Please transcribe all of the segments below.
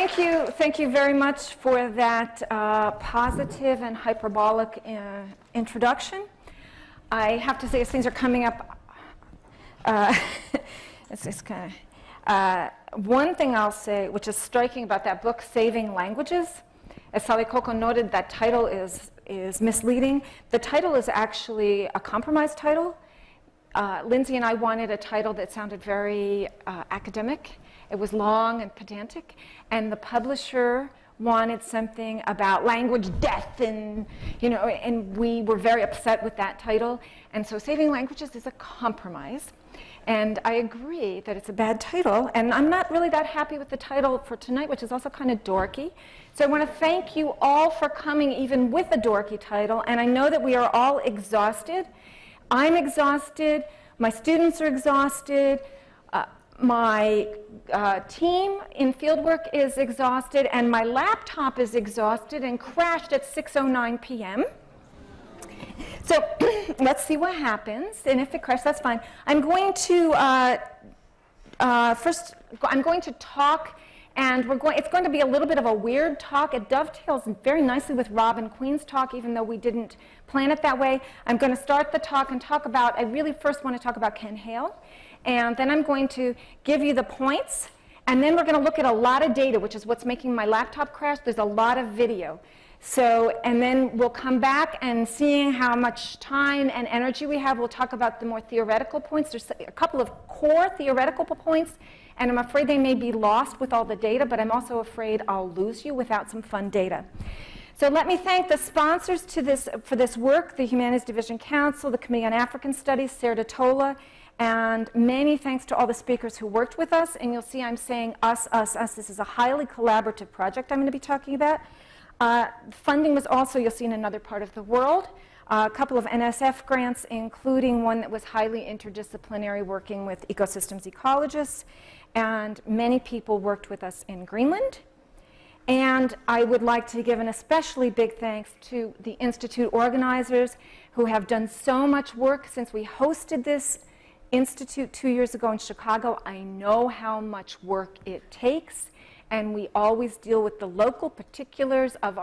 thank you very much for that positive and hyperbolic introduction. I have to say, as things are coming up, it's just kind of, one thing I'll say, which is striking about that book, Saving Languages, as Sally Coco noted, that title is misleading. The title is actually a compromise title. Lindsay and I wanted a title that sounded very academic. It was long and pedantic, and the publisher wanted something about language death, and and we were very upset with that title. And so Saving Languages is a compromise. And I agree that it's a bad title, and I'm not really that happy with the title for tonight, which is also kind of dorky. So I want to thank you all for coming, even with a dorky title, and I know that we are all exhausted. I'm exhausted, my students are exhausted, my team in Fieldwork is exhausted, and my laptop is exhausted and crashed at 6:09 p.m. So let's see what happens, and if it crashes, that's fine. I'm going to first, I'm going to talk, and it's going to be a little bit of a weird talk. It dovetails very nicely with Robin Queen's talk, even though we didn't plan it that way. I'm going to start the talk and talk about, I really first want to talk about Ken Hale, and then I'm going to give you the points, and then we're going to look at a lot of data, which is what's making my laptop crash. There's a lot of video. So, and then we'll come back, and seeing how much time and energy we have, we'll talk about the more theoretical points. There's a couple of core theoretical points, and I'm afraid they may be lost with all the data, but I'm also afraid I'll lose you without some fun data. So let me thank the sponsors for this work, the Humanities Division Council, the Committee on African Studies, Sarah Tola, and many thanks to all the speakers who worked with us. And you'll see I'm saying us, us, us. This is a highly collaborative project I'm going to be talking about. Funding was also, you'll see, in another part of the world. A couple of NSF grants, including one that was highly interdisciplinary, working with ecosystems ecologists. And many people worked with us in Greenland. And I would like to give an especially big thanks to the Institute organizers who have done so much work since we hosted this Institute 2 years ago in Chicago. I know how much work it takes, and we always deal with the local particulars of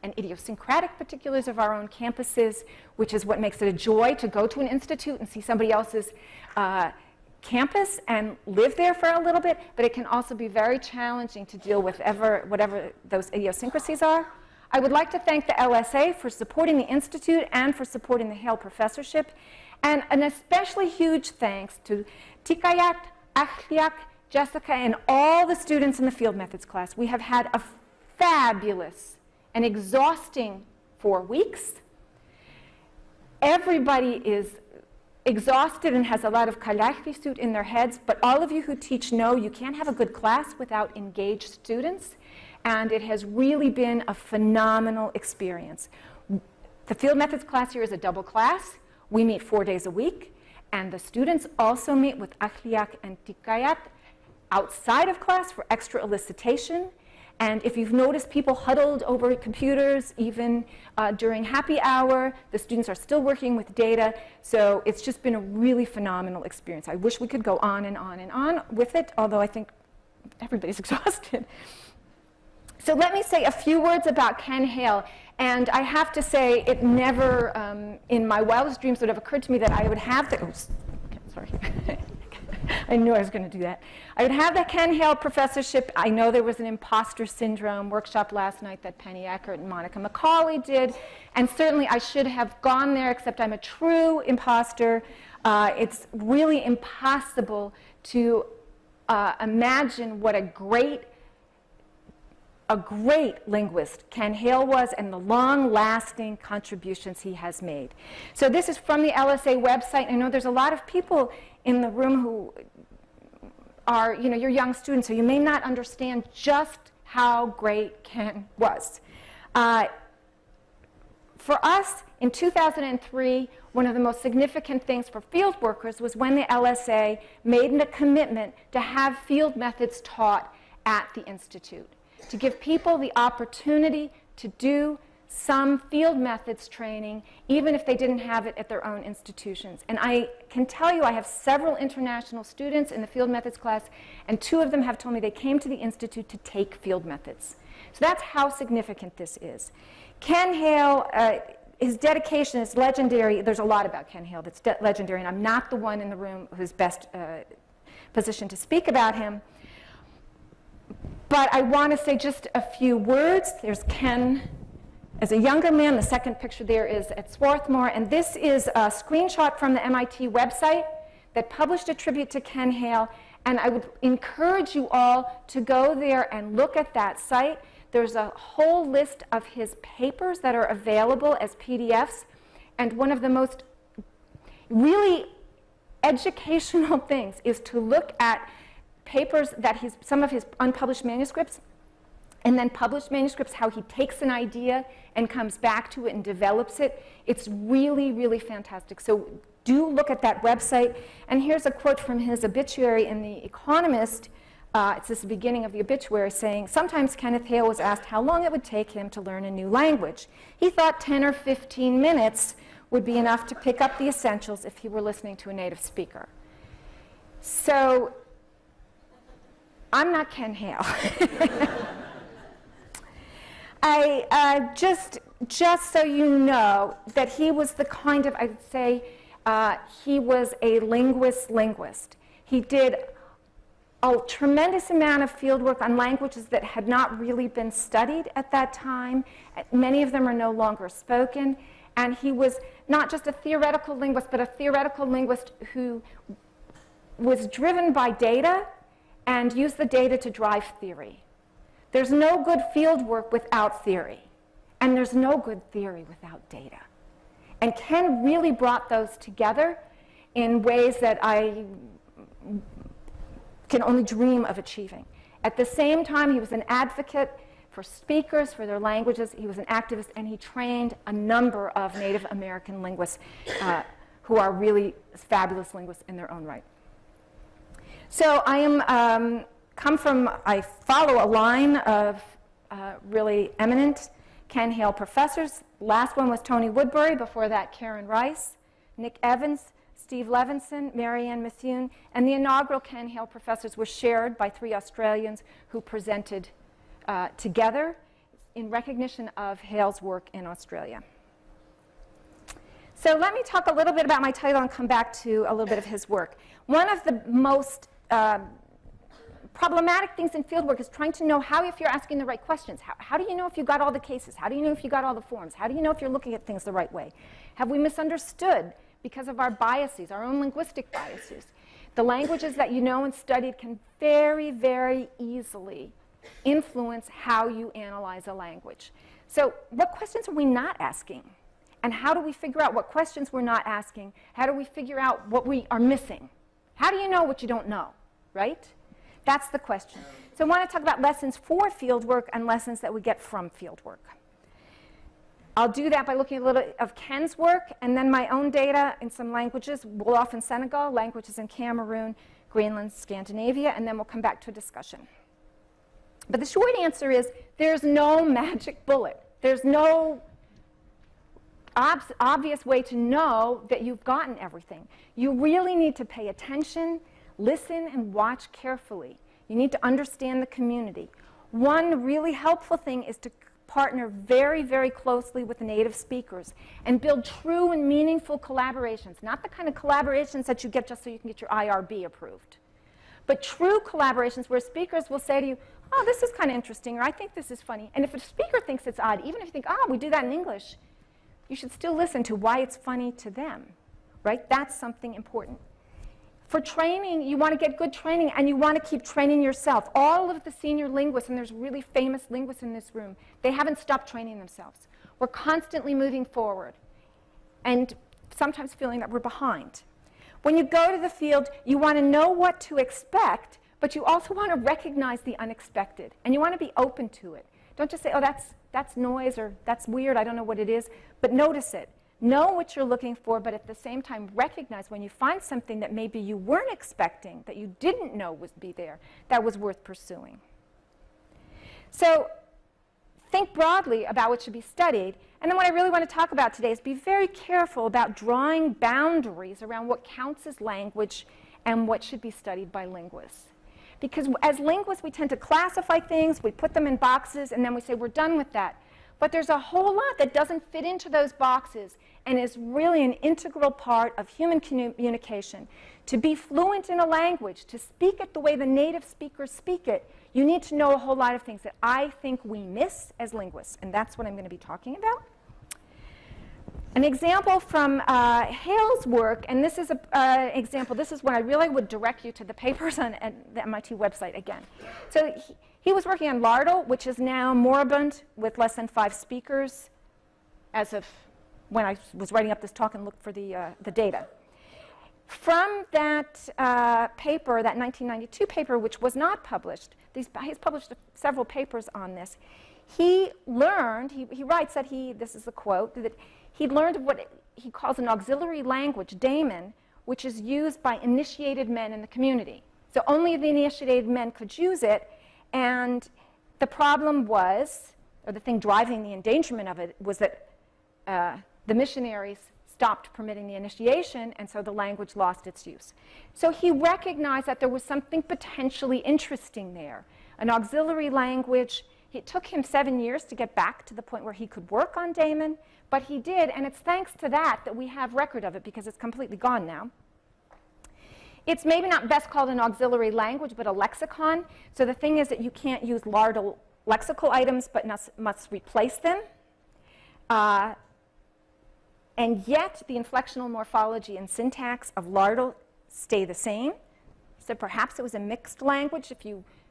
and idiosyncratic particulars of our own campuses, which is what makes it a joy to go to an institute and see somebody else's campus and live there for a little bit, but it can also be very challenging to deal with whatever those idiosyncrasies are. I would like to thank the LSA for supporting the Institute and for supporting the Hale Professorship. And an especially huge thanks to Tikayat, Achliak, Jessica, and all the students in the Field Methods class. We have had a fabulous and exhausting 4 weeks. Everybody is exhausted and has a lot of kalachvisut in their heads, but all of you who teach know you can't have a good class without engaged students, and it has really been a phenomenal experience. The Field Methods class here is a double class. We meet 4 days a week, and the students also meet with Achliak and Tikayat outside of class for extra elicitation. And if you've noticed people huddled over computers, even during happy hour, the students are still working with data. So it's just been a really phenomenal experience. I wish we could go on and on and on with it, although I think everybody's exhausted. So let me say a few words about Ken Hale. And I have to say, it never, in my wildest dreams, would have occurred to me that I would have the, oops, sorry. I knew I was going to do that. I would have the Ken Hale professorship. I know there was an imposter syndrome workshop last night that Penny Eckert and Monica McCauley did. And certainly I should have gone there, except I'm a true imposter. It's really impossible to imagine what a great linguist Ken Hale was and the long-lasting contributions he has made. So this is from the LSA website. I know there's a lot of people in the room who are, you're young students, so you may not understand just how great Ken was. For us, in 2003, one of the most significant things for field workers was when the LSA made a commitment to have field methods taught at the Institute, to give people the opportunity to do some field methods training, even if they didn't have it at their own institutions. And I can tell you I have several international students in the field methods class, and 2 of them have told me they came to the Institute to take field methods. So that's how significant this is. Ken Hale, his dedication is legendary. There's a lot about Ken Hale that's legendary, and I'm not the one in the room who's best positioned to speak about him. But I want to say just a few words. There's Ken as a younger man. The second picture there is at Swarthmore, and this is a screenshot from the MIT website that published a tribute to Ken Hale, and I would encourage you all to go there and look at that site. There's a whole list of his papers that are available as PDFs, and one of the most really educational things is to look at papers that some of his unpublished manuscripts, and then published manuscripts, how he takes an idea and comes back to it and develops it. It's really, really fantastic. So do look at that website. And here's a quote from his obituary in The Economist. It's just the beginning of the obituary, saying, sometimes Kenneth Hale was asked how long it would take him to learn a new language. He thought 10 or 15 minutes would be enough to pick up the essentials if he were listening to a native speaker. So I'm not Ken Hale. Just so you know that he was the kind of, I'd say, he was a linguist. He did a tremendous amount of field work on languages that had not really been studied at that time. Many of them are no longer spoken. And he was not just a theoretical linguist, but a theoretical linguist who was driven by data and used the data to drive theory. There's no good field work without theory. And there's no good theory without data. And Ken really brought those together in ways that I can only dream of achieving. At the same time, he was an advocate for speakers, for their languages. He was an activist, and he trained a number of Native American linguists who are really fabulous linguists in their own right. So I am I follow a line of really eminent Ken Hale professors. Last one was Tony Woodbury, before that Karen Rice, Nick Evans, Steve Levinson, Marianne Mithune, and the inaugural Ken Hale professors were shared by 3 Australians who presented together in recognition of Hale's work in Australia. So let me talk a little bit about my title and come back to a little bit of his work. One of the most problematic things in fieldwork is trying to know how, if you're asking the right questions. How do you know if you got all the cases? How do you know if you got all the forms? How do you know if you're looking at things the right way? Have we misunderstood because of our biases, our own linguistic biases? The languages that you know and studied can very, very easily influence how you analyze a language. So what questions are we not asking? And how do we figure out what questions we're not asking? How do we figure out what we are missing? How do you know what you don't know, right? That's the question. So I want to talk about lessons for fieldwork and lessons that we get from fieldwork. I'll do that by looking at a little of Ken's work and then my own data in some languages, Wolof in Senegal, languages in Cameroon, Greenland, Scandinavia, and then we'll come back to a discussion. But the short answer is there's no magic bullet. There's no obvious way to know that you've gotten everything. You really need to pay attention, listen, and watch carefully. You need to understand the community. One really helpful thing is to partner very, very closely with native speakers and build true and meaningful collaborations, not the kind of collaborations that you get just so you can get your IRB approved, but true collaborations where speakers will say to you, oh, this is kind of interesting, or I think this is funny. And if a speaker thinks it's odd, even if you think, oh, we do that in English, you should still listen to why it's funny to them, right? That's something important. For training, you want to get good training, and you want to keep training yourself. All of the senior linguists, and there's really famous linguists in this room, they haven't stopped training themselves. We're constantly moving forward, and sometimes feeling that we're behind. When you go to the field, you want to know what to expect, but you also want to recognize the unexpected, and you want to be open to it. Don't just say, oh, that's noise, or that's weird, I don't know what it is, but notice it. Know what you're looking for, but at the same time recognize when you find something that maybe you weren't expecting, that you didn't know would be there, that was worth pursuing. So think broadly about what should be studied, And then what I really want to talk about today is be very careful about drawing boundaries around what counts as language and what should be studied by linguists. Because as linguists, we tend to classify things, we put them in boxes, and then we say we're done with that. But there's a whole lot that doesn't fit into those boxes and is really an integral part of human communication. To be fluent in a language, to speak it the way the native speakers speak it, you need to know a whole lot of things that I think we miss as linguists, and that's what I'm going to be talking about. An example from Hale's work, and this is an example, this is when I really would direct you to the papers on the MIT website again. So he was working on Lardil, which is now moribund with less than 5 speakers as of when I was writing up this talk and looked for the data. From that paper, that 1992 paper, which was not published, he's published several papers on this. He learned, he writes that this is a quote, that he learned of what he calls an auxiliary language, Damin, which is used by initiated men in the community. So only the initiated men could use it, and the problem was, or the thing driving the endangerment of it, was that the missionaries stopped permitting the initiation, and so the language lost its use. So he recognized that there was something potentially interesting there. An auxiliary language. It took him 7 years to get back to the point where he could work on Damin, but he did, and it's thanks to that that we have record of it, because it's completely gone now. It's maybe not best called an auxiliary language, but a lexicon. So the thing is that you can't use Lardil lexical items, but must replace them. And yet, the inflectional morphology and syntax of Lardil stay the same. So perhaps it was a mixed language,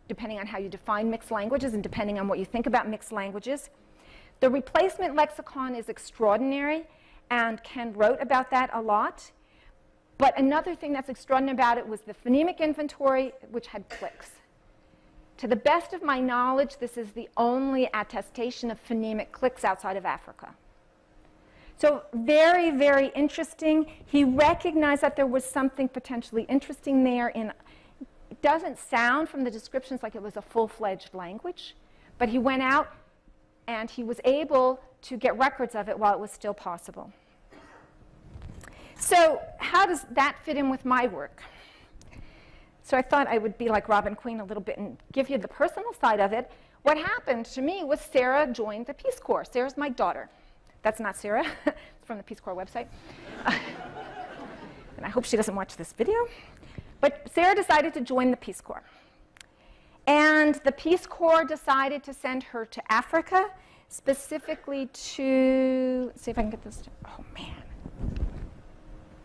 depending on how you define mixed languages and depending on what you think about mixed languages. The replacement lexicon is extraordinary, and Ken wrote about that a lot. But another thing that's extraordinary about it was the phonemic inventory, which had clicks. To the best of my knowledge, this is the only attestation of phonemic clicks outside of Africa. So very, very interesting. He recognized that there was something potentially interesting there. It doesn't sound from the descriptions like it was a full-fledged language, but he went out and he was able to get records of it while it was still possible. So how does that fit in with my work? So I thought I would be like Robin Queen a little bit and give you the personal side of it. What happened to me was Sarah joined the Peace Corps. Sarah's my daughter. That's not Sarah. It's from the Peace Corps website. And I hope she doesn't watch this video. But Sarah decided to join the Peace Corps. And the Peace Corps decided to send her to Africa, specifically to, see if I can get this, oh man,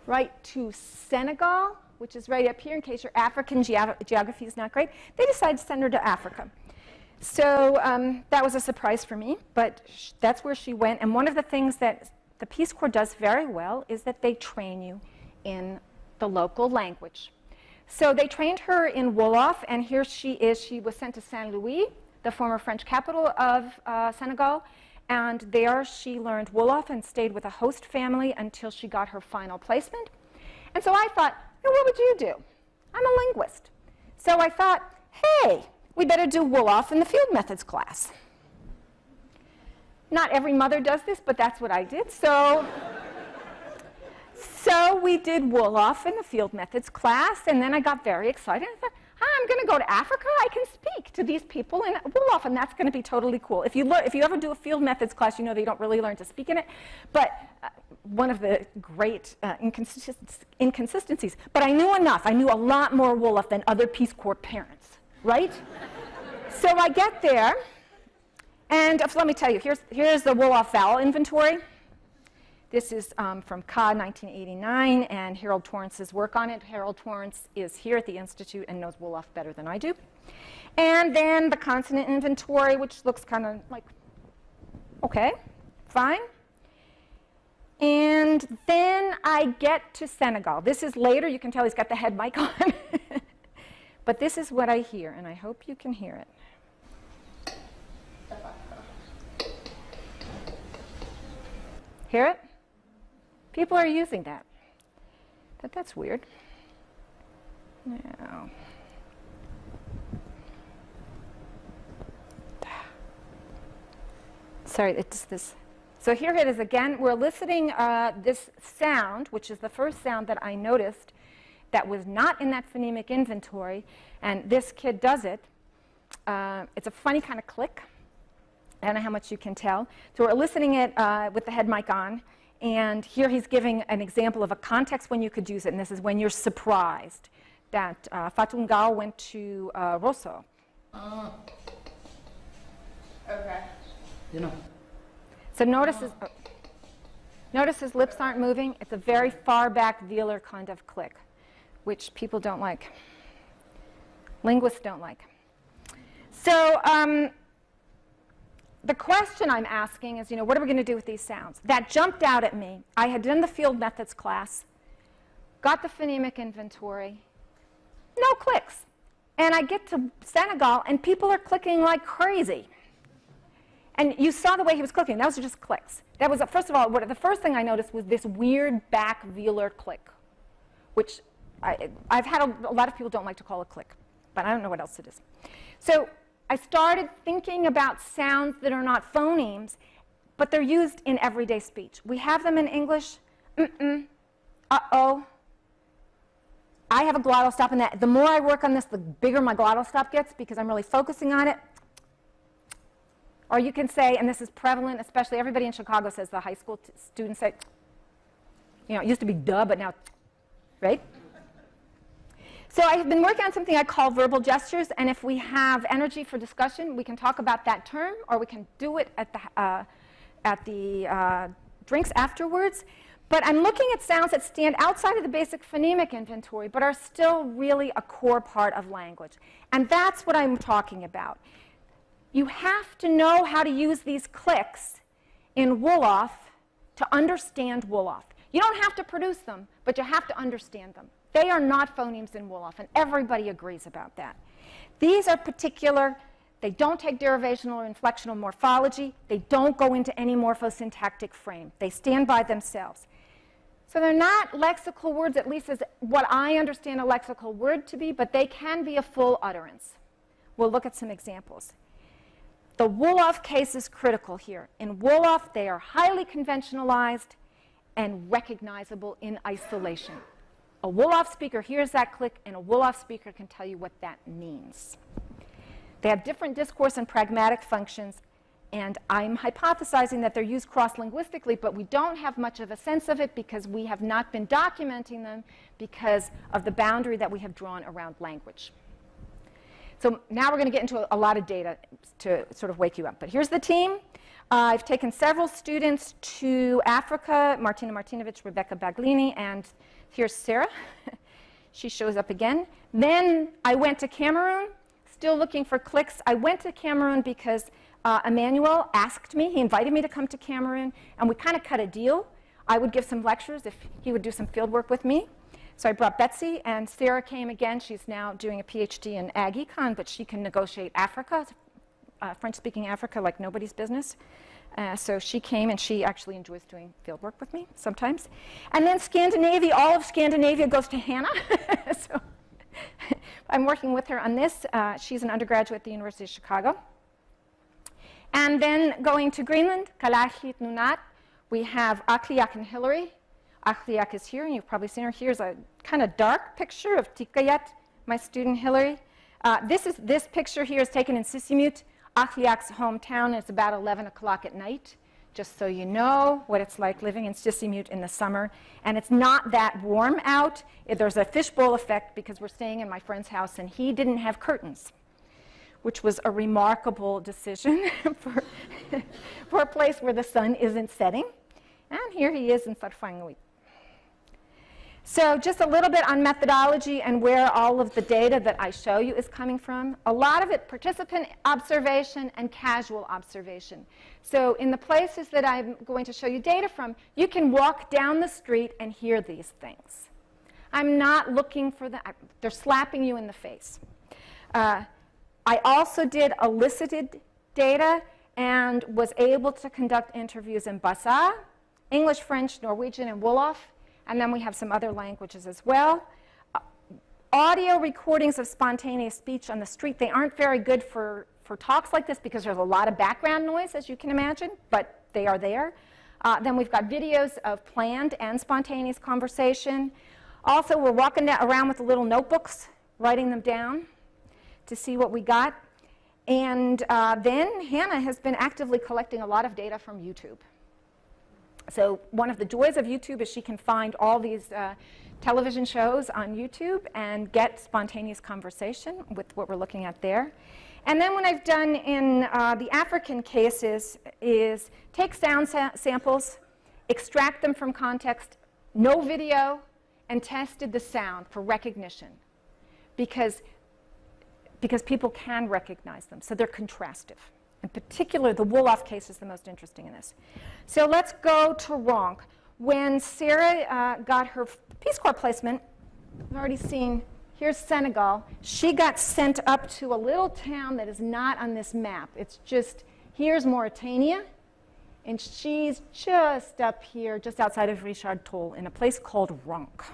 right to Senegal, which is right up here, in case your African geography is not great. They decided to send her to Africa. So that was a surprise for me, but that's where she went. And one of the things that the Peace Corps does very well is that they train you in the local language. So they trained her in Wolof, and here she is. She was sent to Saint Louis, the former French capital of Senegal, and there she learned Wolof and stayed with a host family until she got her final placement. And so I thought, what would you do? I'm a linguist. So I thought, hey, we better do Wolof in the field methods class. Not every mother does this, but that's what I did. So we did Wolof in the field methods class, and then I got very excited. I thought, I'm going to go to Africa. I can speak to these people in Wolof, and that's going to be totally cool. If you ever do a field methods class, you know they don't really learn to speak in it. But one of the great inconsistencies. But I knew enough. I knew a lot more Wolof than other Peace Corps parents, right? So I get there, and let me tell you, here's the Wolof vowel inventory. This is from Ka 1989, and Harold Torrance's work on it. Harold Torrance is here at the Institute and knows Wolof better than I do. And then the consonant inventory, which looks kind of like, okay, fine. And then I get to Senegal. This is later. You can tell he's got the head mic on. But this is what I hear, and I hope you can hear it. Hear it? People are using that. But that's weird. No. Sorry, it's this So here it is again. We're eliciting this sound, which is the first sound that I noticed that was not in that phonemic inventory, and this kid does it. It's a funny kind of click. I don't know how much you can tell. So we're eliciting it with the head mic on, and here he's giving an example of a context when you could use it, and this is when you're surprised that Fatungao went to Rosso. Okay. You know. So notice his lips aren't moving. It's a very far back velar kind of click, which people don't like. Linguists don't like. So the question I'm asking is, what are we going to do with these sounds? That jumped out at me. I had done the field methods class, got the phonemic inventory, no clicks. And I get to Senegal, and people are clicking like crazy. And you saw the way he was clicking. Those are just clicks. That was, first of all, the first thing I noticed was this weird back velar click, which I've had a lot of people don't like to call a click, but I don't know what else it is. So I started thinking about sounds that are not phonemes, but they're used in everyday speech. We have them in English. Uh-oh. I have a glottal stop in that. The more I work on this, the bigger my glottal stop gets because I'm really focusing on it. Or you can say, and this is prevalent, especially everybody in Chicago says, the high school students say, it used to be duh, but now, right? So I have been working on something I call verbal gestures, and if we have energy for discussion, we can talk about that term, or we can do it at the drinks afterwards. But I'm looking at sounds that stand outside of the basic phonemic inventory, but are still really a core part of language. And that's what I'm talking about. You have to know how to use these clicks in Wolof to understand Wolof. You don't have to produce them, but you have to understand them. They are not phonemes in Wolof, and everybody agrees about that. These are particular. They don't take derivational or inflectional morphology. They don't go into any morphosyntactic frame. They stand by themselves. So they're not lexical words, at least as what I understand a lexical word to be, but they can be a full utterance. We'll look at some examples. The Wolof case is critical here. In Wolof, they are highly conventionalized and recognizable in isolation. A Wolof speaker hears that click, and a Wolof speaker can tell you what that means. They have different discourse and pragmatic functions, and I'm hypothesizing that they're used cross-linguistically, but we don't have much of a sense of it because we have not been documenting them because of the boundary that we have drawn around language. So now we're going to get into a lot of data to sort of wake you up. But here's the team. I've taken several students to Africa, Martina Martinovic, Rebecca Baglini, and here's Sarah. She shows up again. Then I went to Cameroon, still looking for clicks. I went to Cameroon because Emmanuel asked me. He invited me to come to Cameroon, and we kind of cut a deal. I would give some lectures if he would do some field work with me. So I brought Betsy, and Sarah came again. She's now doing a PhD in Ag Econ, but she can negotiate Africa, French-speaking Africa, like nobody's business. So she came, and she actually enjoys doing field work with me sometimes. And then Scandinavia, all of Scandinavia goes to Hannah. So I'm working with her on this. She's an undergraduate at the University of Chicago. And then going to Greenland, Kalachit Nunat, we have Akliak and Hillary. Akliak is here, and you've probably seen her. Here's a kind of dark picture of Tikayat, my student Hillary. This picture here is taken in Sissimut, Akliak's hometown. It's about 11 o'clock at night, just so you know what it's like living in Sissimut in the summer. And it's not that warm out. There's a fishbowl effect because we're staying in my friend's house, and he didn't have curtains, which was a remarkable decision for a place where the sun isn't setting. And here he is in Sarfangui. So just a little bit on methodology and where all of the data that I show you is coming from. A lot of it participant observation and casual observation. So in the places that I'm going to show you data from, you can walk down the street and hear these things. I'm not looking for them. They're slapping you in the face. I also did elicited data and was able to conduct interviews in Bassa, English, French, Norwegian, and Wolof. And then we have some other languages as well. Audio recordings of spontaneous speech on the street, they aren't very good for talks like this because there's a lot of background noise, as you can imagine, but they are there. Then we've got videos of planned and spontaneous conversation. Also, we're walking around with the little notebooks, writing them down to see what we got. And then Hannah has been actively collecting a lot of data from YouTube. So one of the joys of YouTube is she can find all these television shows on YouTube and get spontaneous conversation with what we're looking at there. And then what I've done in the African cases is take sound samples, extract them from context, no video, and tested the sound for recognition because people can recognize them, so they're contrastive. In particular, the Wolof case is the most interesting in this. So let's go to Ronk. When Sarah got her Peace Corps placement, we've already seen, here's Senegal. She got sent up to a little town that is not on this map. It's just, here's Mauritania, and she's just up here, just outside of Richard Toll, in a place called Ronk.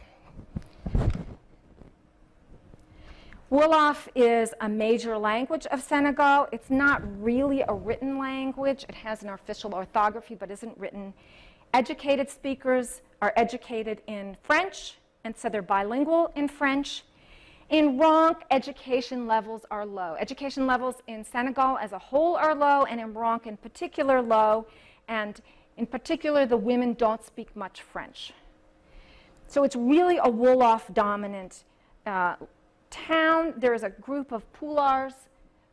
Wolof is a major language of Senegal. It's not really a written language. It has an official orthography, but isn't written. Educated speakers are educated in French, and so they're bilingual in French. In Ronk, education levels are low. Education levels in Senegal as a whole are low, and in Ronk in particular low. And in particular, the women don't speak much French. So it's really a Wolof-dominant town. There is a group of Poulars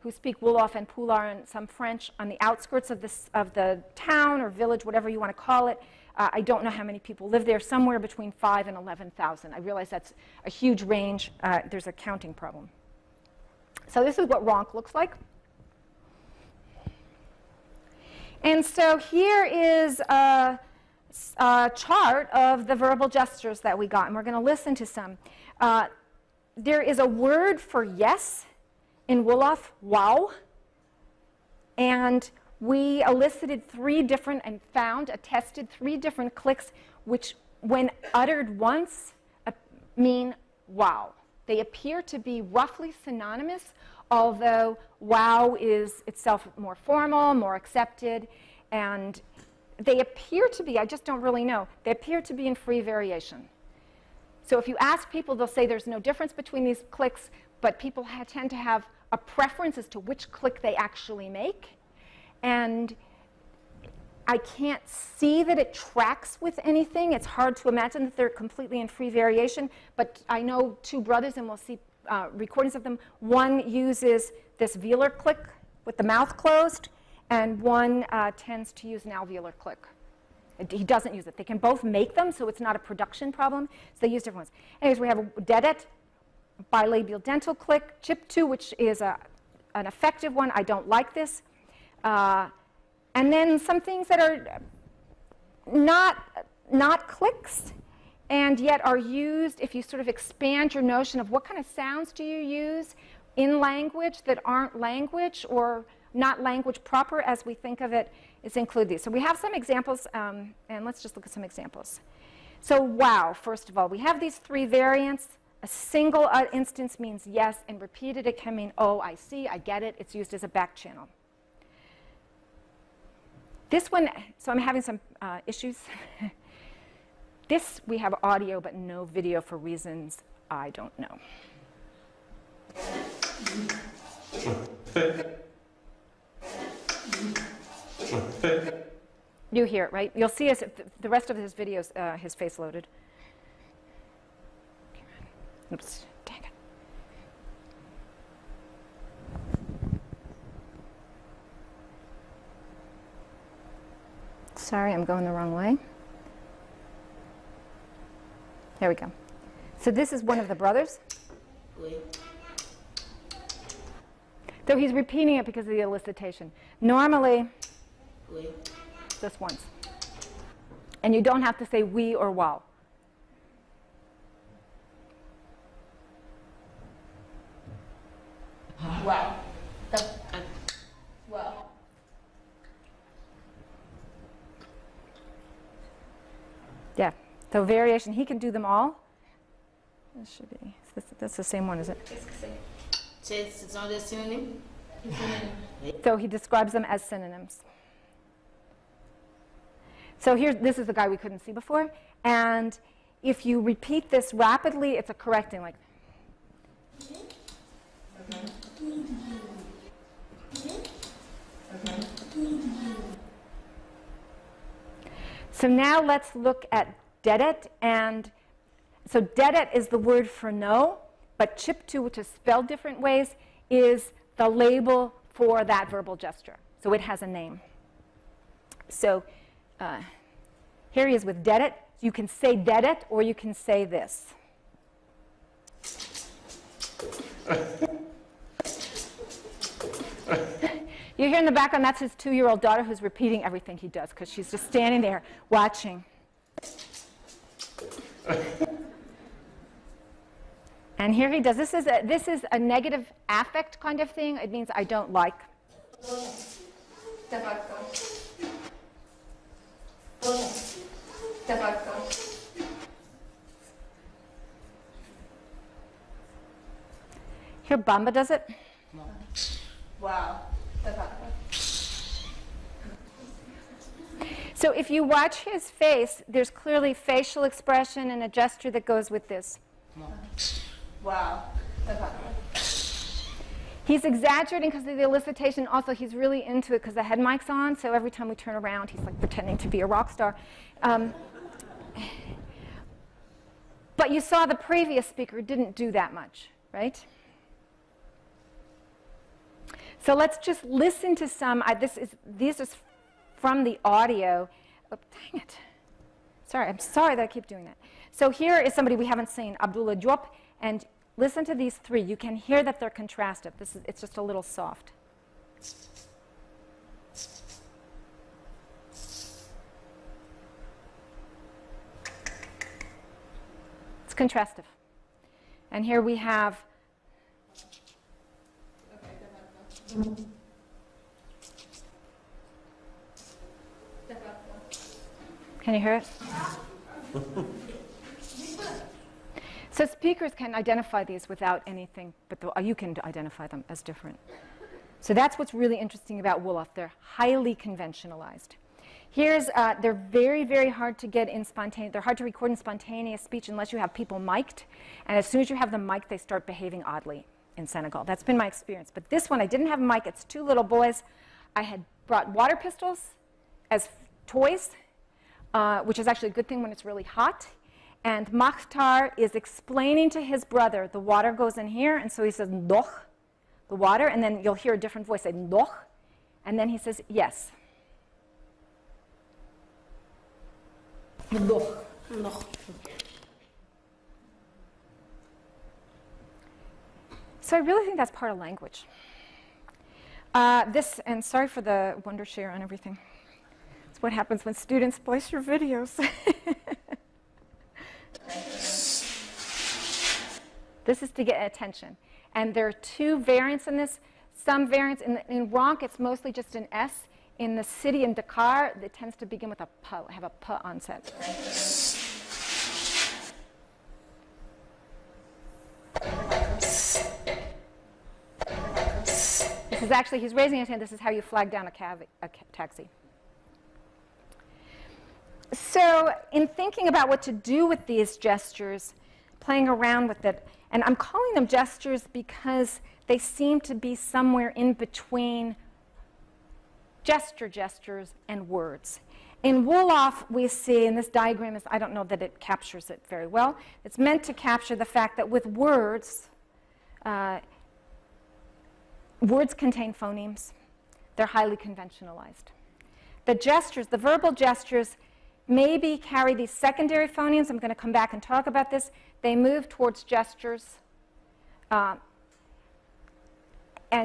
who speak Wolof and Poular and some French on the outskirts of the town or village, whatever you want to call it. I don't know how many people live there, somewhere between 5,000 and 11,000. I realize that's a huge range. There's a counting problem. So this is what Ronk looks like. And so here is a chart of the verbal gestures that we got, and we're going to listen to some. There is a word for yes in Wolof, wow, and we elicited 3 different and tested 3 different clicks, which when uttered once mean wow. They appear to be roughly synonymous, although wow is itself more formal, more accepted, and they appear to be, I just don't really know, they appear to be in free variation. So if you ask people, they'll say there's no difference between these clicks, but people tend to have a preference as to which click they actually make. And I can't see that it tracks with anything. It's hard to imagine that they're completely in free variation, but I know 2 brothers, and we'll see recordings of them. One uses this velar click with the mouth closed, and one tends to use an alveolar click. He doesn't use it. They can both make them, so it's not a production problem. So they use different ones. Anyways, we have a dedet, bilabial dental click, chip 2, which is an effective one. I don't like this. And then some things that are not clicks, and yet are used if you sort of expand your notion of what kind of sounds do you use in language that aren't language or not language proper as we think of it, is include these. So we have some examples, and let's just look at some examples. So wow, first of all, we have these 3 variants. A single instance means yes, and repeated it can mean, oh, I see, I get it. It's used as a back channel. This one, so I'm having some issues. This, we have audio but no video for reasons I don't know. You hear it, right? You'll see us, the rest of his videos, his face loaded. Oops, dang it. Sorry, I'm going the wrong way. There we go. So this is one of the brothers. So he's repeating it because of the elicitation. Normally, just once. And you don't have to say we or wow. Wow. Wow. Yeah. So variation, he can do them all. This should be, that's the same one, is it? It's not a synonym? So he describes them as synonyms. So here, this is the guy we couldn't see before. And if you repeat this rapidly, it's a correcting, like. So now let's look at dedet. And so dedet is the word for no, but chiptu, which is spelled different ways, is the label for that verbal gesture. So it has a name. So here he is with dedet. You can say dedet, or you can say this. You hear in the background, that's his 2-year-old daughter who's repeating everything he does because she's just standing there watching. And here he does. This is a negative affect kind of thing. It means I don't like. Here Bamba does it. Wow. So if you watch his face, there's clearly facial expression and a gesture that goes with this. Wow. He's exaggerating because of the elicitation. Also, he's really into it because the head mic's on, so every time we turn around, he's like pretending to be a rock star. But you saw the previous speaker didn't do that much, right? So let's just listen to some. These are from the audio. Oh, dang it. Sorry, I'm sorry that I keep doing that. So here is somebody we haven't seen, Abdullah Diop, and listen to these three. You can hear that they're contrasted. It's just a little soft. It's contrastive. And here we have. Can you hear it? So speakers can identify these without anything, but you can identify them as different. So that's what's really interesting about Wolof. They're highly conventionalized. They're very, very hard to get in spontaneous. They're hard to record in spontaneous speech unless you have people mic'd. And as soon as you have them mic'd, they start behaving oddly in Senegal. That's been my experience. But this one, I didn't have a mic. It's two little boys. I had brought water pistols as toys, which is actually a good thing when it's really hot. And Makhtar is explaining to his brother, the water goes in here, and so he says, ndoch, the water, and then you'll hear a different voice say, ndoch, and then he says, yes. Ndoch. So I really think that's part of language. And sorry for the Wondershare and everything. It's what happens when students splice your videos. This is to get attention. And there are two variants in this. Some variants, in Ronk, it's mostly just an S. In the city in Dakar, it tends to begin with a P, have a P onset. This is actually, he's raising his hand. This is how you flag down a taxi. So in thinking about what to do with these gestures, playing around with it, and I'm calling them gestures because they seem to be somewhere in between gestures and words. In Wolof, we see, and this diagram is, I don't know that it captures it very well, it's meant to capture the fact that with words, words contain phonemes. They're highly conventionalized. The gestures, the verbal gestures, maybe carry these secondary phonemes. I'm going to come back and talk about this. They move towards gestures. And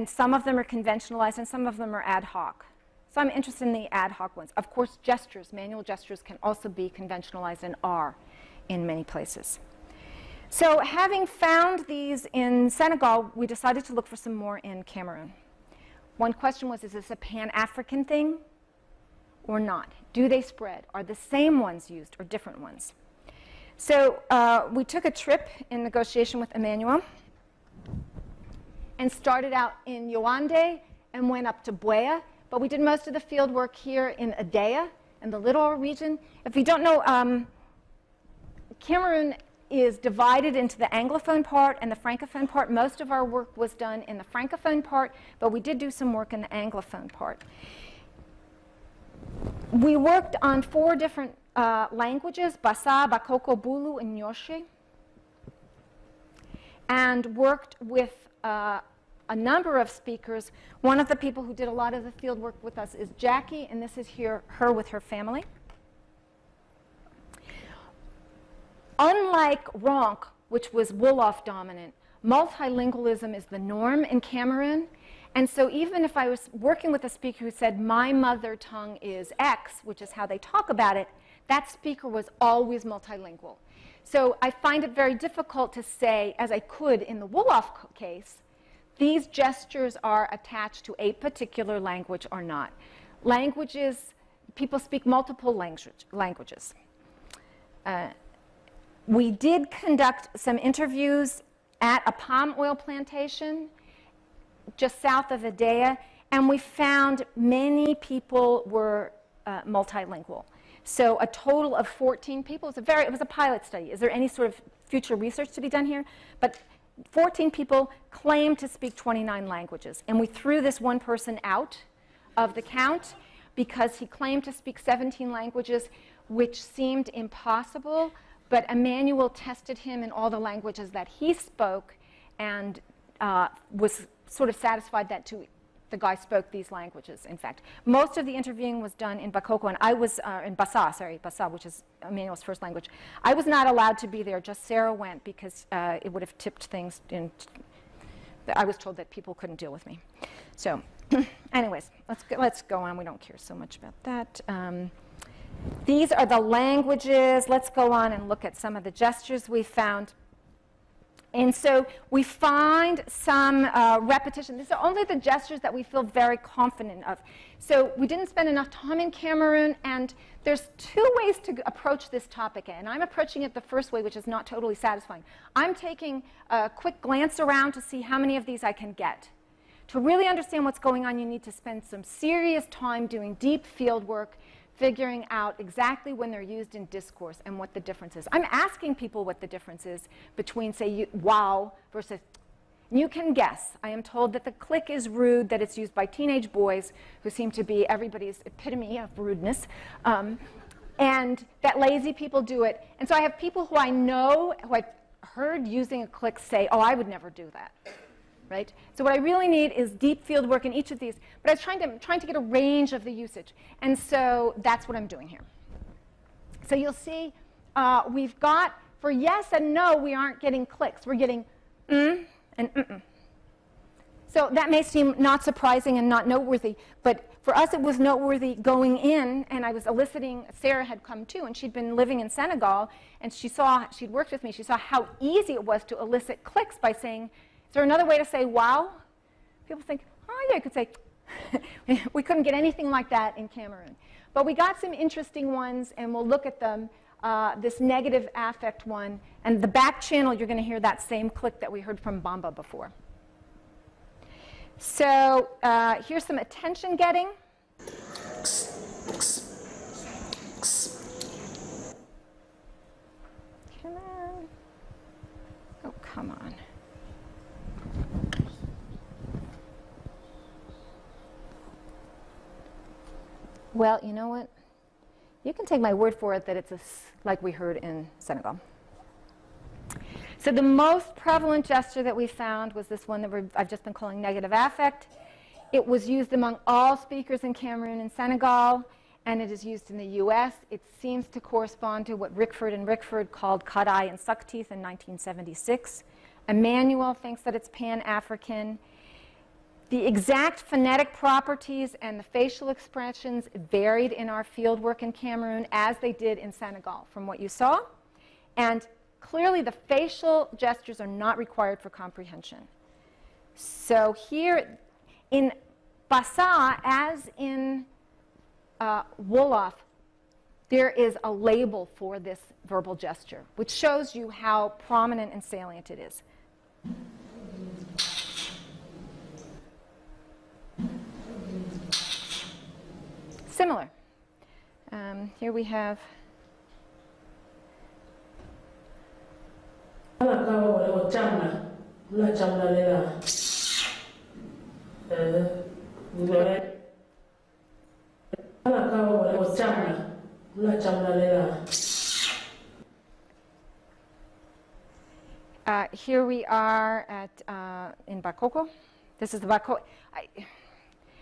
some of them are conventionalized, and some of them are ad hoc. So I'm interested in the ad hoc ones. Of course, gestures, manual gestures, can also be conventionalized and are in many places. So having found these in Senegal, we decided to look for some more in Cameroon. One question was, is this a Pan-African thing or not? Do they spread? Are the same ones used or different ones? So we took a trip in negotiation with Emmanuel and started out in Yaoundé and went up to Buea. But we did most of the field work here in Adea and the Littoral region. If you don't know, Cameroon is divided into the Anglophone part and the Francophone part. Most of our work was done in the Francophone part, but we did do some work in the Anglophone part. We worked on 4 different languages, Bassa, Bakoko, Bulu, and Nyoshe, and worked with a number of speakers. One of the people who did a lot of the field work with us is Jackie, and this is her with her family. Unlike Ronk, which was Wolof dominant, multilingualism is the norm in Cameroon. And so even if I was working with a speaker who said, my mother tongue is X, which is how they talk about it, that speaker was always multilingual. So I find it very difficult to say, as I could in the Wolof case, these gestures are attached to a particular language or not. Languages, people speak multiple languages. We did conduct some interviews at a palm oil plantation just south of Adea, and we found many people were multilingual. So a total of 14 people. It was a pilot study. Is there any sort of future research to be done here? But 14 people claimed to speak 29 languages. And we threw this one person out of the count because he claimed to speak 17 languages, which seemed impossible. But Emmanuel tested him in all the languages that he spoke and was sort of satisfied that the guy spoke these languages, in fact. Most of the interviewing was done in Bakoko, and I was in Bassa, which is Emmanuel's first language. I was not allowed to be there, just Sarah went because it would have tipped things in. I was told that people couldn't deal with me. So anyways, let's go on. We don't care so much about that. These are the languages. Let's go on and look at some of the gestures we found. And so we find some repetition. These are only the gestures that we feel very confident of. So we didn't spend enough time in Cameroon, and there's 2 ways to approach this topic, and I'm approaching it the first way, which is not totally satisfying. I'm taking a quick glance around to see how many of these I can get. To really understand what's going on, you need to spend some serious time doing deep field work, figuring out exactly when they're used in discourse and what the difference is. I'm asking people what the difference is between, say, wow versus, you can guess. I am told that the click is rude, that it's used by teenage boys who seem to be everybody's epitome of rudeness, and that lazy people do it. And so I have people who I know, who I've heard using a click say, oh, I would never do that. Right? So what I really need is deep field work in each of these. But I was trying to get a range of the usage. And so that's what I'm doing here. So you'll see we've got, for yes and no, we aren't getting clicks. We're getting and mm-mm. So that may seem not surprising and not noteworthy. But for us, it was noteworthy going in. And I was eliciting, Sarah had come too, and she'd been living in Senegal. And she'd worked with me. She saw how easy it was to elicit clicks by saying, is there another way to say wow? People think, oh, yeah, you could say, we couldn't get anything like that in Cameroon. But we got some interesting ones, and we'll look at them. This negative affect one. And the back channel, you're going to hear that same click that we heard from Bamba before. So here's some attention getting. Come on. Oh, come on. Well, you know what? You can take my word for it that it's like we heard in Senegal. So the most prevalent gesture that we found was this one that I've just been calling negative affect. It was used among all speakers in Cameroon and Senegal, and it is used in the US. It seems to correspond to what Rickford and Rickford called cut eye and suck teeth in 1976. Emmanuel thinks that it's Pan-African. The exact phonetic properties and the facial expressions varied in our fieldwork in Cameroon as they did in Senegal, from what you saw. And clearly, the facial gestures are not required for comprehension. So here in Bassa, as in Wolof, there is a label for this verbal gesture, which shows you how prominent and salient it is. Similar. Here we have. Here we are at in Bakoko. This is the Bakoko.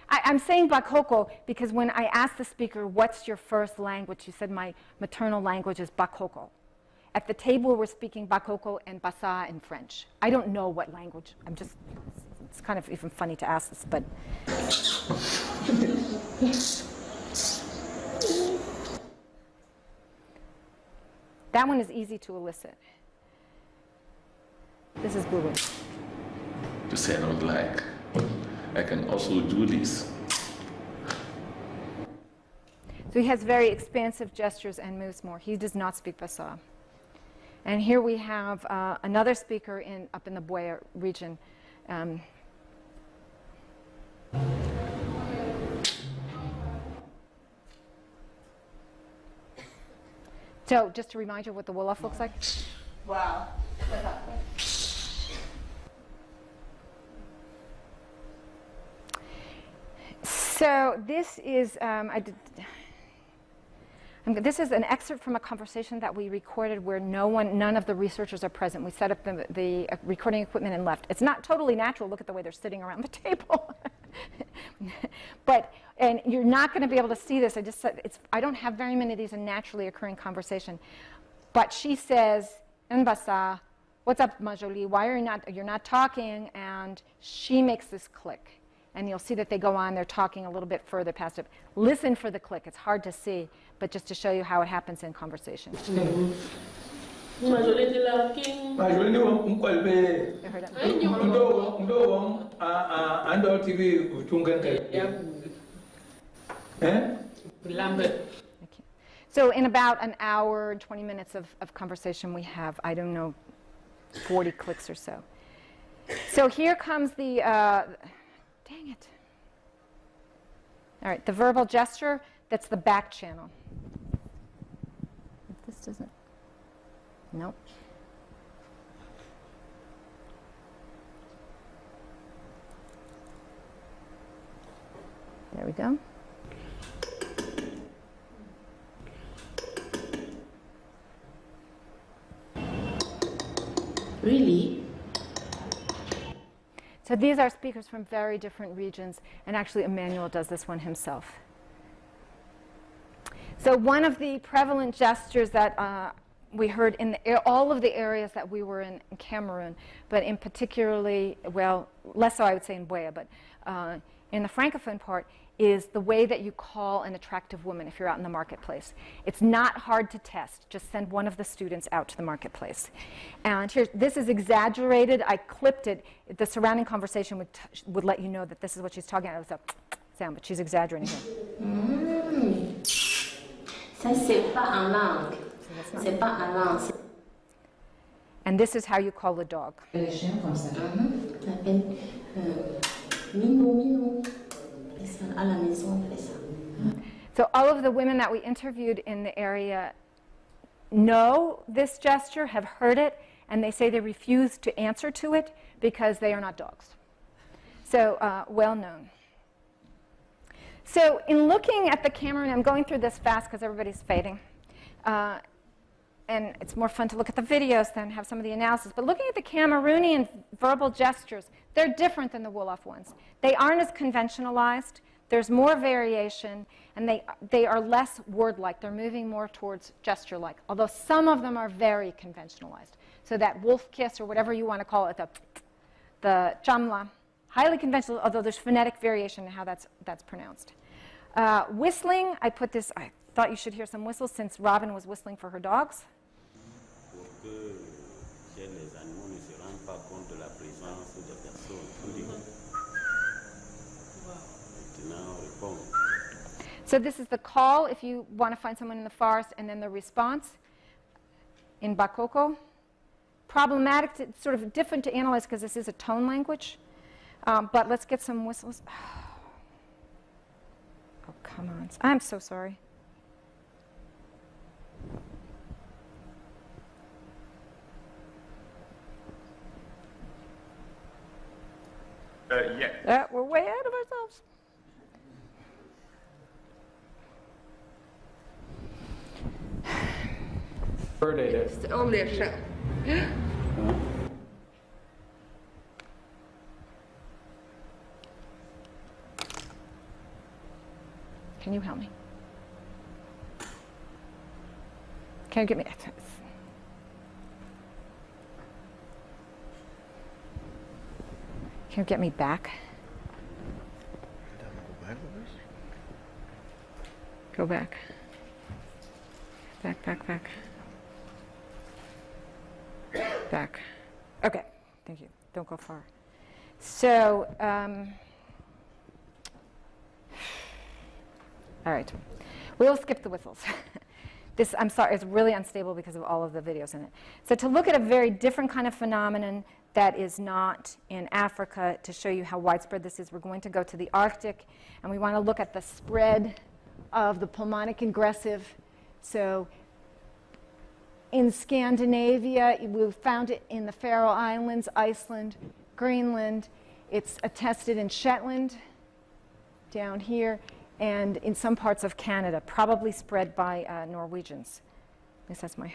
I'm saying Bakoko because when I asked the speaker, what's your first language, she said my maternal language is Bakoko. At the table, we're speaking Bakoko and Bassa in French. I don't know what language. It's kind of even funny to ask this, but. That one is easy to elicit. This is Boo Boo. To say I don't like, I can also do this. So he has very expansive gestures and moves more. He does not speak Bassa. And here we have another speaker up in the Buea region. So just to remind you what the Wolof looks like. Wow. So this is this is an excerpt from a conversation that we recorded where none of the researchers are present. We set up the recording equipment and left. It's not totally natural. Look at the way they're sitting around the table. And you're not going to be able to see this. I just said I don't have very many of these in naturally occurring conversation. But she says, "En Bassa, what's up, Majoli? Why are you're not talking?" And she makes this click. And you'll see that they go on, they're talking a little bit further past it. Listen for the click. It's hard to see, but just to show you how it happens in conversation. You heard it? So in about an hour, 20 minutes of conversation, we have, I don't know, 40 clicks or so. So here comes the... dang it. All right, the verbal gesture, that's the back channel. If this doesn't, nope. There we go. Really? So these are speakers from very different regions, and actually Emmanuel does this one himself. So one of the prevalent gestures that we heard in all of the areas that we were in Cameroon, but in particularly, well, less so I would say in Buea, but in the Francophone part, is the way that you call an attractive woman if you're out in the marketplace. It's not hard to test. Just send one of the students out to the marketplace. And here, this is exaggerated. I clipped it. The surrounding conversation would let you know that this is what she's talking about. It was a sound, but she's exaggerating here. Ça, c'est pas un langue. C'est pas un langue. And this is how you call a dog. So all of the women that we interviewed in the area know this gesture, have heard it, and they say they refuse to answer to it because they are not dogs. So well known. So in looking at the camera, and I'm going through this fast because everybody's fading, and it's more fun to look at the videos than have some of the analysis. But looking at the Cameroonian verbal gestures, they're different than the Wolof ones. They aren't as conventionalized. There's more variation, and they are less word-like. They're moving more towards gesture-like, although some of them are very conventionalized. So that wolf kiss, or whatever you want to call it, the chamla, highly conventional, although there's phonetic variation in how that's pronounced. Whistling, I thought you should hear some whistles since Robin was whistling for her dogs. So this is the call if you want to find someone in the forest, and then the response in Bakoko. Problematic, sort of different to analyze because this is a tone language. But let's get some whistles. Oh, come on. I'm so sorry. We're way ahead of ourselves. C'est en méchant. Can you help me? Can you get me? Can you get me back? Go back. Back, back, back. Back. Okay, thank you. Don't go far. So, all right. We'll skip the whistles. This, I'm sorry, it's really unstable because of all of the videos in it. So to look at a very different kind of phenomenon that is not in Africa, to show you how widespread this is, we're going to go to the Arctic, and we want to look at the spread of the pulmonic ingressive. So in Scandinavia, we found it in the Faroe Islands, Iceland, Greenland. It's attested in Shetland, down here, and in some parts of Canada, probably spread by Norwegians. At least that's my...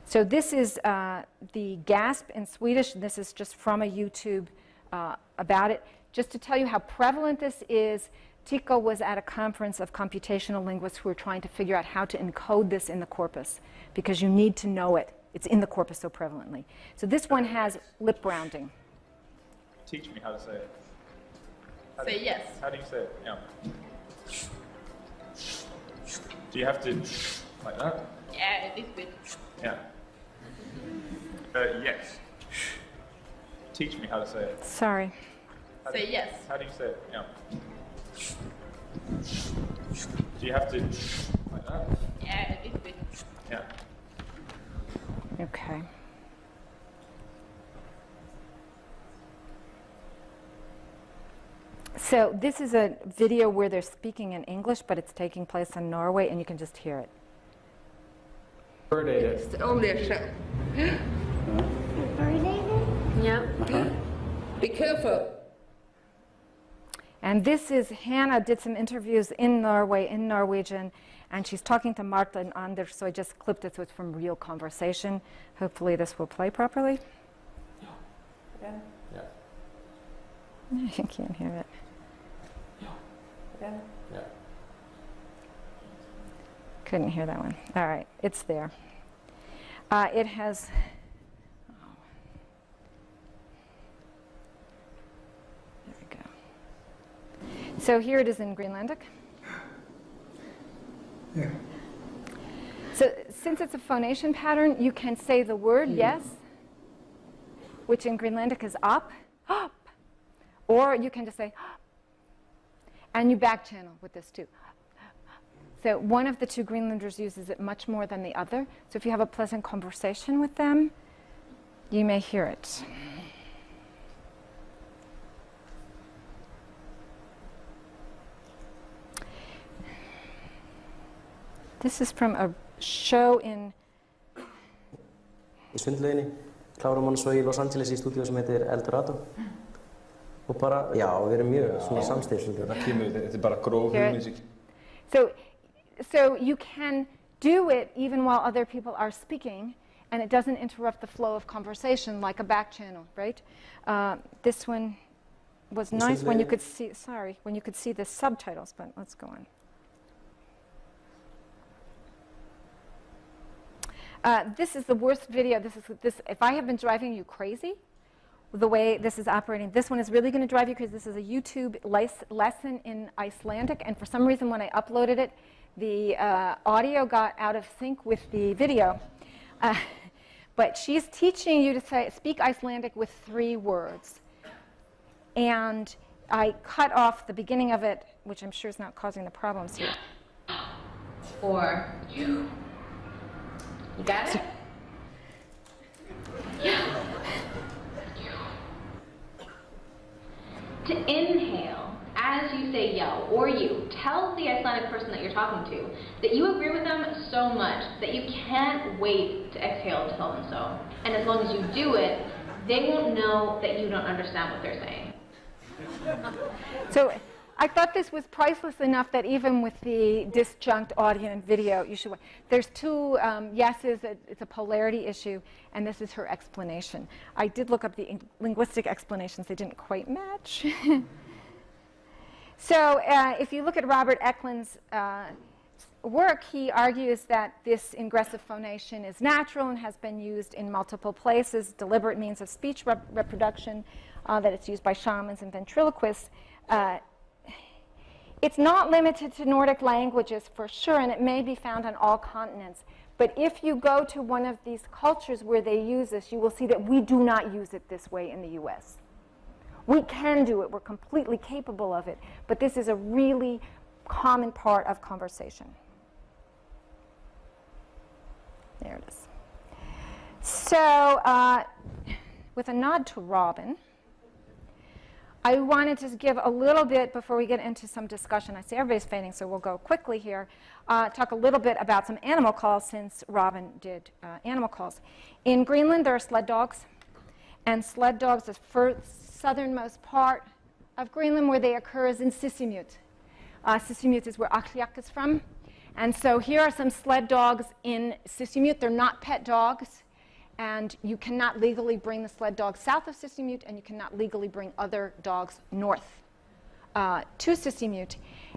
So this is the gasp in Swedish. This is just from a YouTube about it. Just to tell you how prevalent this is, Tico was at a conference of computational linguists who were trying to figure out how to encode this in the corpus, because you need to know it. It's in the corpus so prevalently. So this one has lip rounding. Teach me how to say it. Say yes. How do you say it? Yeah. Do you have to like that? Yeah, this bit. Yeah. Yes. Teach me how to say it. Sorry. Say yes. How do you say it? Yeah. Do you have to like that? Yeah, this bit. Yeah. Okay. So this is a video where they're speaking in English, but it's taking place in Norway, and you can just hear it. C'est en méchant. Yeah. Be careful. And this is, Hannah did some interviews in Norway, in Norwegian, and she's talking to Martha and Anders, so I just clipped it so it's from real conversation. Hopefully this will play properly. Yeah. Yeah. You can't hear it. Yeah. Yeah. Couldn't hear that one. All right, it's there. It has... There we go. So here it is in Greenlandic. Yeah. So since it's a phonation pattern, you can say the word yes, which in Greenlandic is up, up. Or you can just say, and you back channel with this too. So one of the two Greenlanders uses it much more than the other. So if you have a pleasant conversation with them, you may hear it. This is from a show in... Í sundlauginni, klárum hann svo í Los Angeles í stúdíu sem heitir Eldorado. Og bara, já, við erum mjög svona samstillt. Þetta bara gróf hugmynd. So you can do it even while other people are speaking, and it doesn't interrupt the flow of conversation like a back channel, right? This one was nice when you could see, when you could see the subtitles, but let's go on. This is the worst video. If I have been driving you crazy, the way this is operating, this one is really going to drive you crazy. This is a YouTube lesson in Icelandic, and for some reason when I uploaded it, the audio got out of sync with the video. But she's teaching you to speak Icelandic with 3 words. And I cut off the beginning of it, which I'm sure is not causing the problems here. Or you. You got it? To inhale, as you say yo or you, tell the Icelandic person that you're talking to that you agree with them so much that you can't wait to exhale to tell them so. And as long as you do it, they won't know that you don't understand what they're saying. So I thought this was priceless enough that even with the disjunct audio and video, you should. There's two yeses. It's a polarity issue, and this is her explanation. I did look up the linguistic explanations. They didn't quite match. So if you look at Robert Eklund's work, he argues that this ingressive phonation is natural and has been used in multiple places, deliberate means of speech reproduction, that it's used by shamans and ventriloquists. It's not limited to Nordic languages for sure, and it may be found on all continents. But if you go to one of these cultures where they use this, you will see that we do not use it this way in the US. We can do it. We're completely capable of it. But this is a really common part of conversation. There it is. So with a nod to Robin, I wanted to give a little bit, before we get into some discussion, I see everybody's fainting, so we'll go quickly here, talk a little bit about some animal calls, since Robin did animal calls. In Greenland, there are sled dogs, and sled dogs, the southernmost part of Greenland where they occur is in Sisimiut. Sisimiut is where Akliak is from. And so here are some sled dogs in Sisimiut. They're not pet dogs. And you cannot legally bring the sled dog south of Sisimiut, and you cannot legally bring other dogs north to Sisimiut.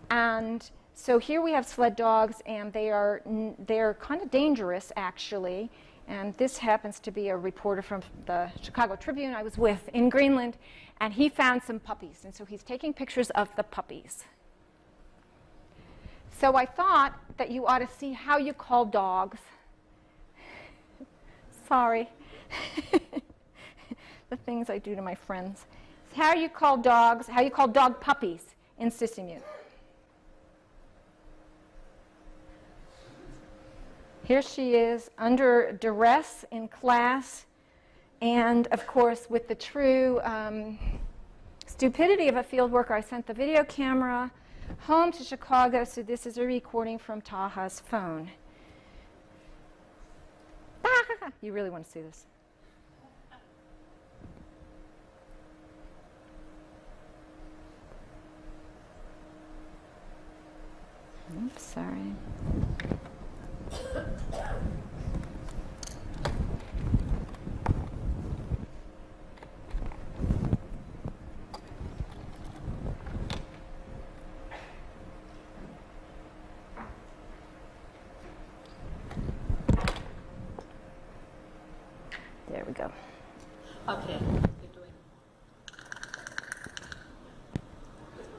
And so here we have sled dogs, and they're kind of dangerous, actually. And this happens to be a reporter from the Chicago Tribune I was with in Greenland, and he found some puppies. And so he's taking pictures of the puppies. So I thought that you ought to see how you call dogs. Sorry. The things I do to my friends. How you call dogs, how you call dog puppies in Sisimiut. Here she is under duress in class, and of course with the true stupidity of a field worker, I sent the video camera home to Chicago, so this is a recording from Taha's phone. You really want to see this. Oops, sorry. There we go. Okay, keep doing.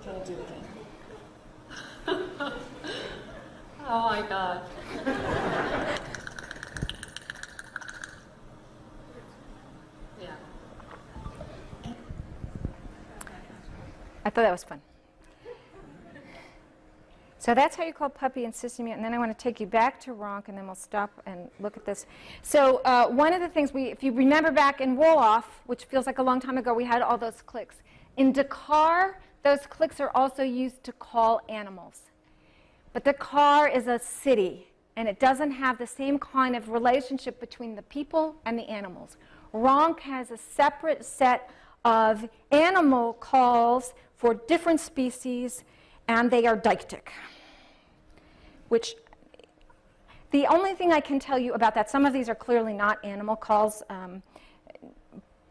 Can I do it again? Oh my God. Yeah. I thought that was fun. So that's how you call puppy in Sisimiut, and then I want to take you back to Ronk, and then we'll stop and look at this. So one of the things if you remember back in Wolof, which feels like a long time ago, we had all those clicks. In Dakar, those clicks are also used to call animals. But Dakar is a city, and it doesn't have the same kind of relationship between the people and the animals. Ronk has a separate set of animal calls for different species, and they are deictic. Which, the only thing I can tell you about that, some of these are clearly not animal calls,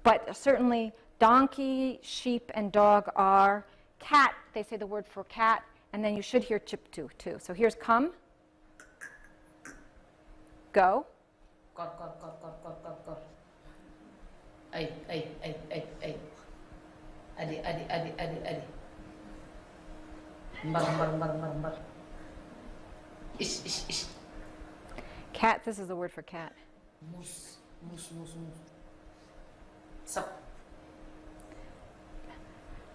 but certainly donkey, sheep, and dog are. Cat, they say the word for cat, and then you should hear chiptu too. So here's come, go. Ay. Adi. Mar. Ish. Cat, this is the word for cat. Mus. Sup.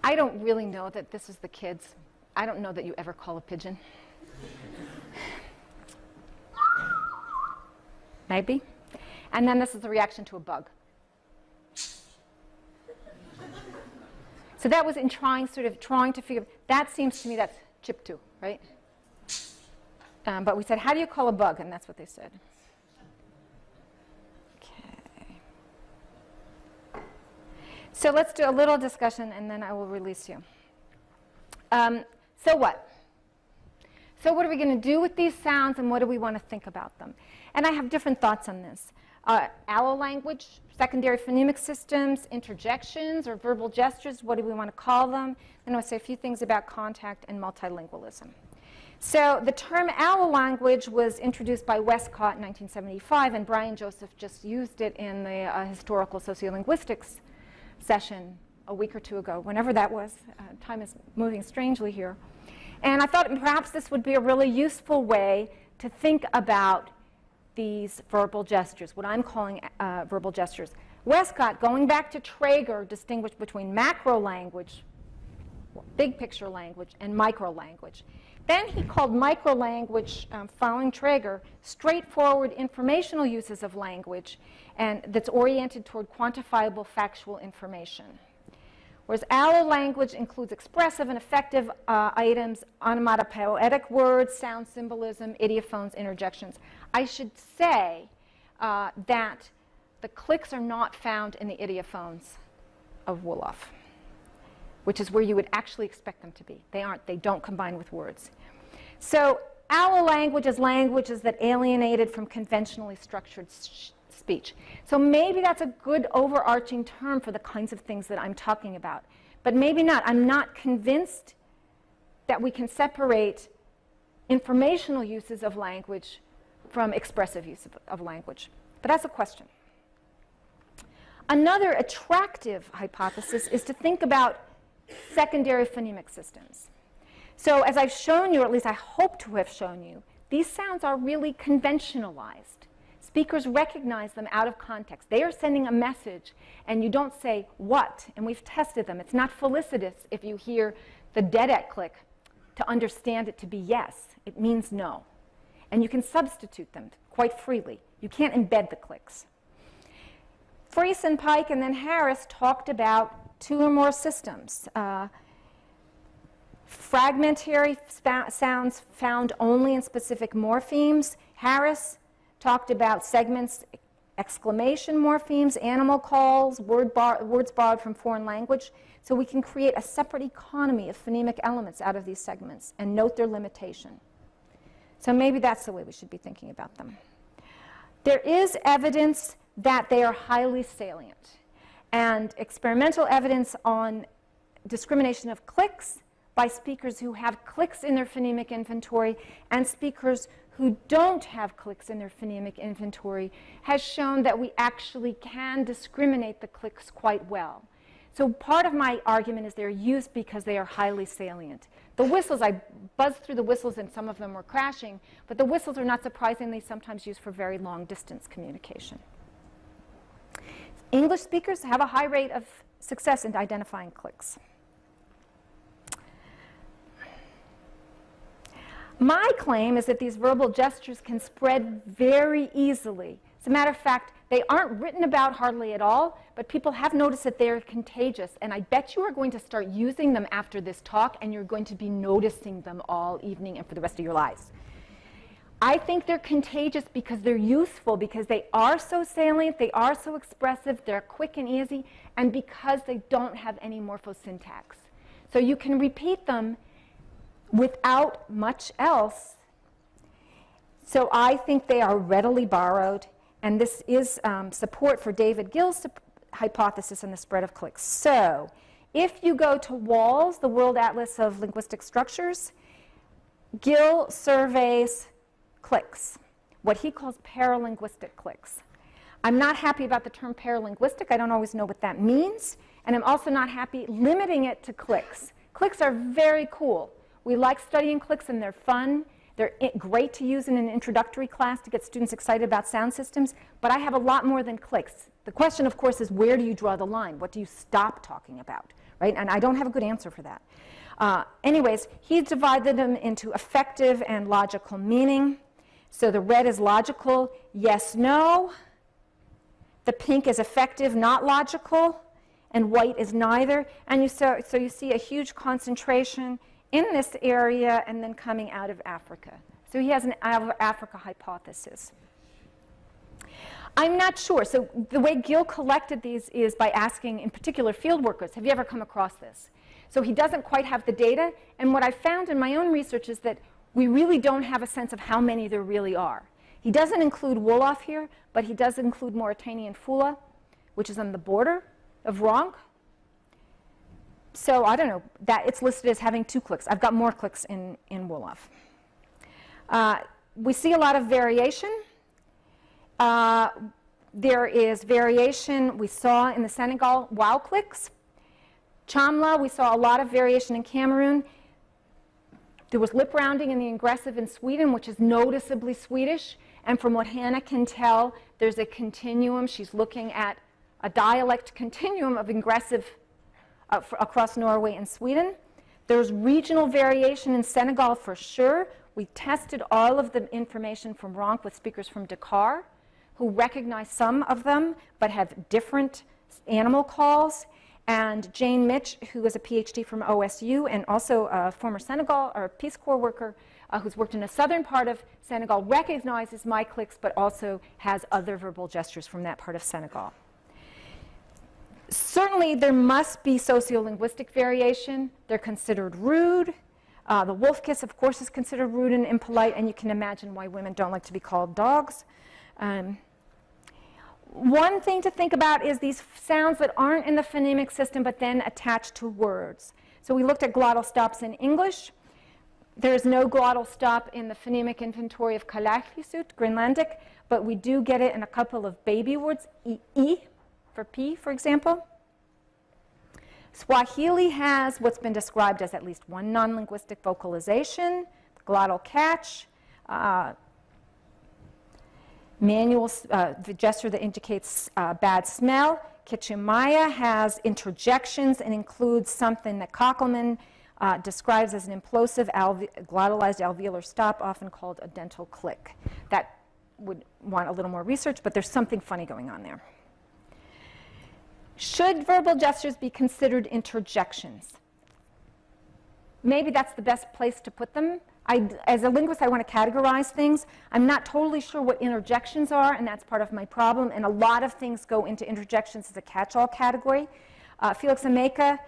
I don't really know that this is the kids. I don't know that you ever call a pigeon. Maybe. And then this is the reaction to a bug. So that was in trying to figure, that seems to me that's chiptu, right? But we said, how do you call a bug? And that's what they said. Okay. So let's do a little discussion, and then I will release you. So what? So what are we going to do with these sounds, and what do we want to think about them? And I have different thoughts on this. Allolanguage, secondary phonemic systems, interjections, or verbal gestures, what do we want to call them? Then I'll say a few things about contact and multilingualism. So the term allolanguage was introduced by Westcott in 1975, and Brian Joseph just used it in the historical sociolinguistics session a week or two ago, whenever that was. Time is moving strangely here. And I thought perhaps this would be a really useful way to think about these verbal gestures, what I'm calling verbal gestures. Westcott, going back to Traeger, distinguished between macro language, big picture language, and micro language. Then he called micro language, following Traeger, straightforward informational uses of language, and that's oriented toward quantifiable factual information. Whereas allolanguage includes expressive and effective items, onomatopoetic words, sound symbolism, idiophones, interjections. I should say that the clicks are not found in the idiophones of Wolof, which is where you would actually expect them to be. They aren't. They don't combine with words. So allolanguage is languages that alienated from conventionally structured speech. So maybe that's a good overarching term for the kinds of things that I'm talking about. But maybe not. I'm not convinced that we can separate informational uses of language from expressive use of language. But that's a question. Another attractive hypothesis is to think about secondary phonemic systems. So as I've shown you, or at least I hope to have shown you, these sounds are really conventionalized. Speakers recognize them out of context. They are sending a message, and you don't say what, and we've tested them. It's not felicitous if you hear the dedet click to understand it to be yes. It means no. And you can substitute them quite freely. You can't embed the clicks. Friesen, Pike, and then Harris talked about two or more systems. Fragmentary sounds found only in specific morphemes. Harris talked about segments, exclamation morphemes, animal calls, words borrowed from foreign language. So we can create a separate economy of phonemic elements out of these segments and note their limitation. So maybe that's the way we should be thinking about them. There is evidence that they are highly salient, and experimental evidence on discrimination of clicks by speakers who have clicks in their phonemic inventory and speakers who don't have clicks in their phonemic inventory has shown that we actually can discriminate the clicks quite well. So part of my argument is they're used because they are highly salient. The whistles, I buzzed through the whistles and some of them were crashing, but the whistles are not surprisingly sometimes used for very long distance communication. English speakers have a high rate of success in identifying clicks. My claim is that these verbal gestures can spread very easily. As a matter of fact, they aren't written about hardly at all, but people have noticed that they're contagious, and I bet you are going to start using them after this talk, and you're going to be noticing them all evening and for the rest of your lives. I think they're contagious because they're useful, because they are so salient, they are so expressive, they're quick and easy, and because they don't have any morphosyntax. So you can repeat them without much else. So I think they are readily borrowed, and this is support for David Gill's hypothesis on the spread of clicks. So if you go to WALS, the World Atlas of Linguistic Structures, Gill surveys clicks, what he calls paralinguistic clicks. I'm not happy about the term paralinguistic. I don't always know what that means, and I'm also not happy limiting it to clicks. Clicks are very cool. We like studying clicks, and they're fun. They're great to use in an introductory class to get students excited about sound systems, but I have a lot more than clicks. The question, of course, is where do you draw the line? What do you stop talking about, right? And I don't have a good answer for that. Anyways, he divided them into effective and logical meaning. So the red is logical, yes, no. The pink is effective, not logical. And white is neither. And so you see a huge concentration in this area and then coming out of Africa. So he has an out of Africa hypothesis. I'm not sure. So the way Gil collected these is by asking, in particular, field workers, have you ever come across this? So he doesn't quite have the data. And what I found in my own research is that we really don't have a sense of how many there really are. He doesn't include Wolof here, but he does include Mauritanian Fula, which is on the border of Ronk. So I don't know, that it's listed as having 2 clicks. I've got more clicks in Wolof. We see a lot of variation. There is variation we saw in the Senegal, wow clicks. Chamla, we saw a lot of variation in Cameroon. There was lip rounding in the ingressive in Sweden, which is noticeably Swedish. And from what Hannah can tell, there's a continuum. She's looking at a dialect continuum of ingressive across Norway and Sweden. There's regional variation in Senegal for sure. We tested all of the information from Ronk with speakers from Dakar, who recognize some of them, but have different animal calls. And Jane Mitch, who is a PhD from OSU and also a former Senegal or Peace Corps worker who's worked in a southern part of Senegal, recognizes my clicks, but also has other verbal gestures from that part of Senegal. Certainly, there must be sociolinguistic variation. They're considered rude. The wolf kiss, of course, is considered rude and impolite, and you can imagine why women don't like to be called dogs. One thing to think about is these sounds that aren't in the phonemic system but then attached to words. So we looked at glottal stops in English. There is no glottal stop in the phonemic inventory of Kalaallisut, Greenlandic, but we do get it in a couple of baby words, E for P, for example. Swahili has what's been described as at least one non-linguistic vocalization, glottal catch, the gesture that indicates bad smell. Kichimaya has interjections and includes something that Kockelman describes as an implosive glottalized alveolar stop, often called a dental click. That would want a little more research, but there's something funny going on there. Should verbal gestures be considered interjections? Maybe that's the best place to put them. As a linguist, I want to categorize things. I'm not totally sure what interjections are, and that's part of my problem. And a lot of things go into interjections as a catch-all category. Felix Ameka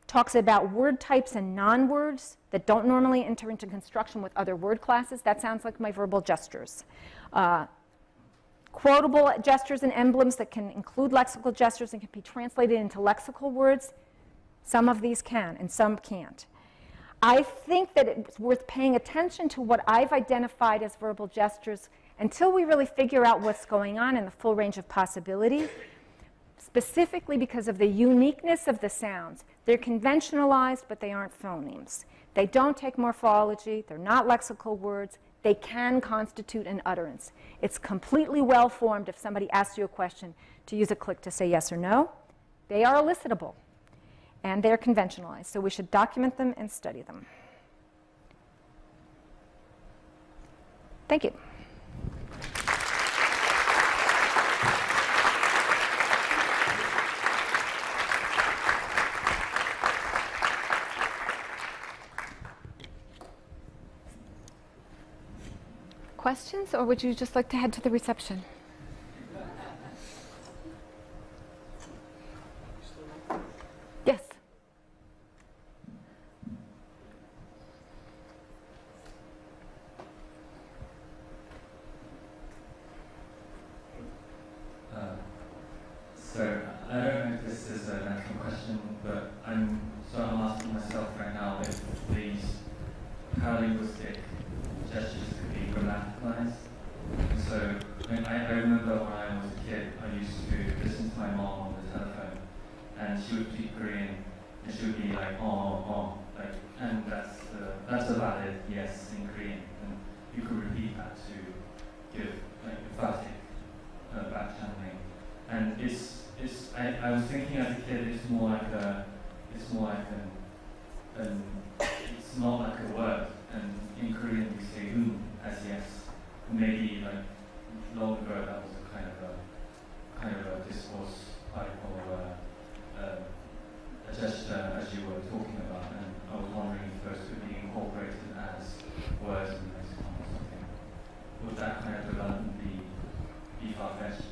talks about word types and non-words that don't normally enter into construction with other word classes. That sounds like my verbal gestures. Quotable gestures and emblems that can include lexical gestures and can be translated into lexical words. Some of these can, and some can't. I think that it's worth paying attention to what I've identified as verbal gestures until we really figure out what's going on in the full range of possibility, specifically because of the uniqueness of the sounds. They're conventionalized, but they aren't phonemes. They don't take morphology. They're not lexical words. They can constitute an utterance. It's completely well-formed if somebody asks you a question to use a click to say yes or no. They are elicitable, and they're conventionalized, so we should document them and study them. Thank you. Questions, or would you just like to head to the reception? Yes. So I don't know if this is a natural question, but I'm asking myself right now if these paralinguistic gestures could be grammaticalized. So I remember when I was a kid, I used to listen to my mom on the telephone, and she would speak Korean, and she would be like, oh, like, and that's a valid yes in Korean, and you could repeat that to give like emphatic back channeling. And I was thinking as a kid, it's not like a word. And in Korean we say as yes. Maybe like long ago that was a kind of a discourse type of a gesture as you were talking about, and I was wondering if those could be incorporated as words in lexicon or something. Would that kind of development be far-fetched?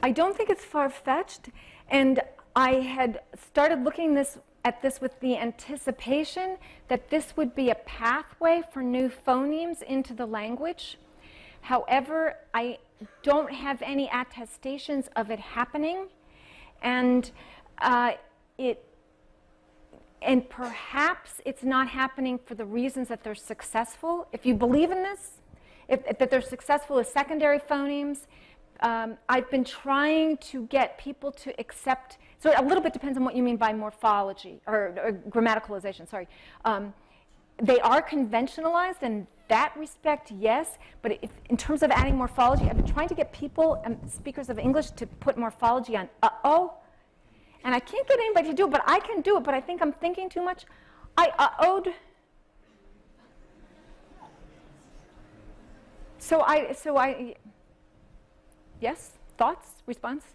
I don't think it's far-fetched, and I had started looking at this with the anticipation that this would be a pathway for new phonemes into the language. However, I don't have any attestations of it happening, and perhaps it's not happening for the reasons that they're successful. If you believe in this, that they're successful as secondary phonemes, I've been trying to get people to accept, so a little bit depends on what you mean by morphology, or grammaticalization, sorry. They are conventionalized in that respect, yes, but in terms of adding morphology, I've been trying to get people, speakers of English, to put morphology on uh-oh, and I can't get anybody to do it, but I can do it, but I think I'm thinking too much. I uh-oh'd. So I, yes, thoughts, response?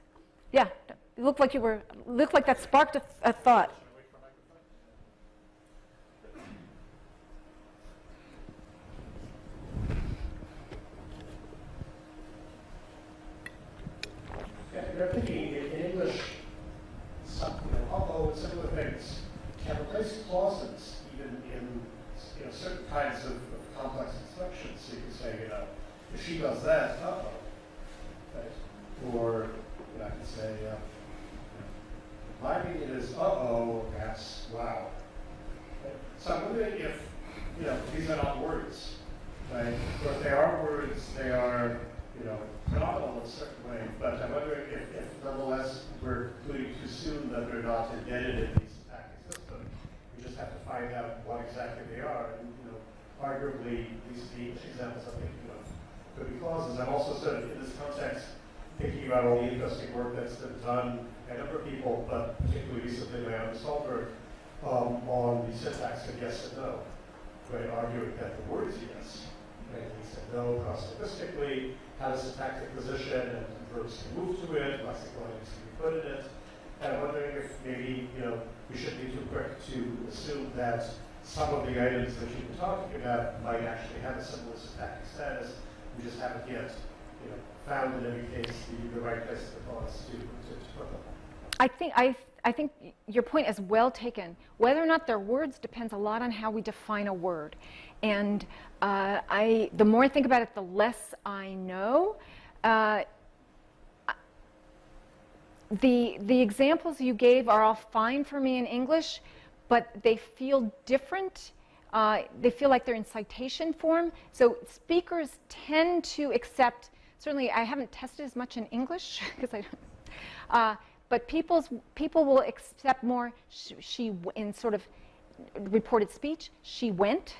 Yeah, it looked like that sparked a thought. Yeah, you're thinking in English, uh-oh and similar things can replace clauses even in certain kinds of complex instructions. So you can say, if she does that, uh-oh. Right? Or I can say, my opinion is uh-oh, that's wow. Right? So I'm wondering if, these are not words, right? Or if they are words, they are, phenomenal in a certain way. But I'm wondering if nonetheless we're concluding too soon that they're not embedded in the syntactic system. We just have to find out what exactly they are. And, arguably, these English examples I'm thinking of could be clauses. I'm also sort of, in this context, thinking about all the interesting work that's been done by a number of people, but particularly recently by Adam Stolberg, on the syntax of yes and no, right, arguing that the word is yes. Right? He said no cross-linguistically, has a syntactic position, and verbs can move to it, lexical items can be put in it. And I'm wondering if maybe, we shouldn't be too quick to assume that some of the items that you've been talking about might actually have a similar syntactic status. We just haven't yet, found in every case the right place to pause to put them. I think your point is well taken. Whether or not they're words depends a lot on how we define a word. And the more I think about it, the less I know. The examples you gave are all fine for me in English, but they feel different. They feel like they're in citation form. So speakers tend to accept, certainly I haven't tested as much in English, because I don't, but people will accept more she in sort of reported speech. She went,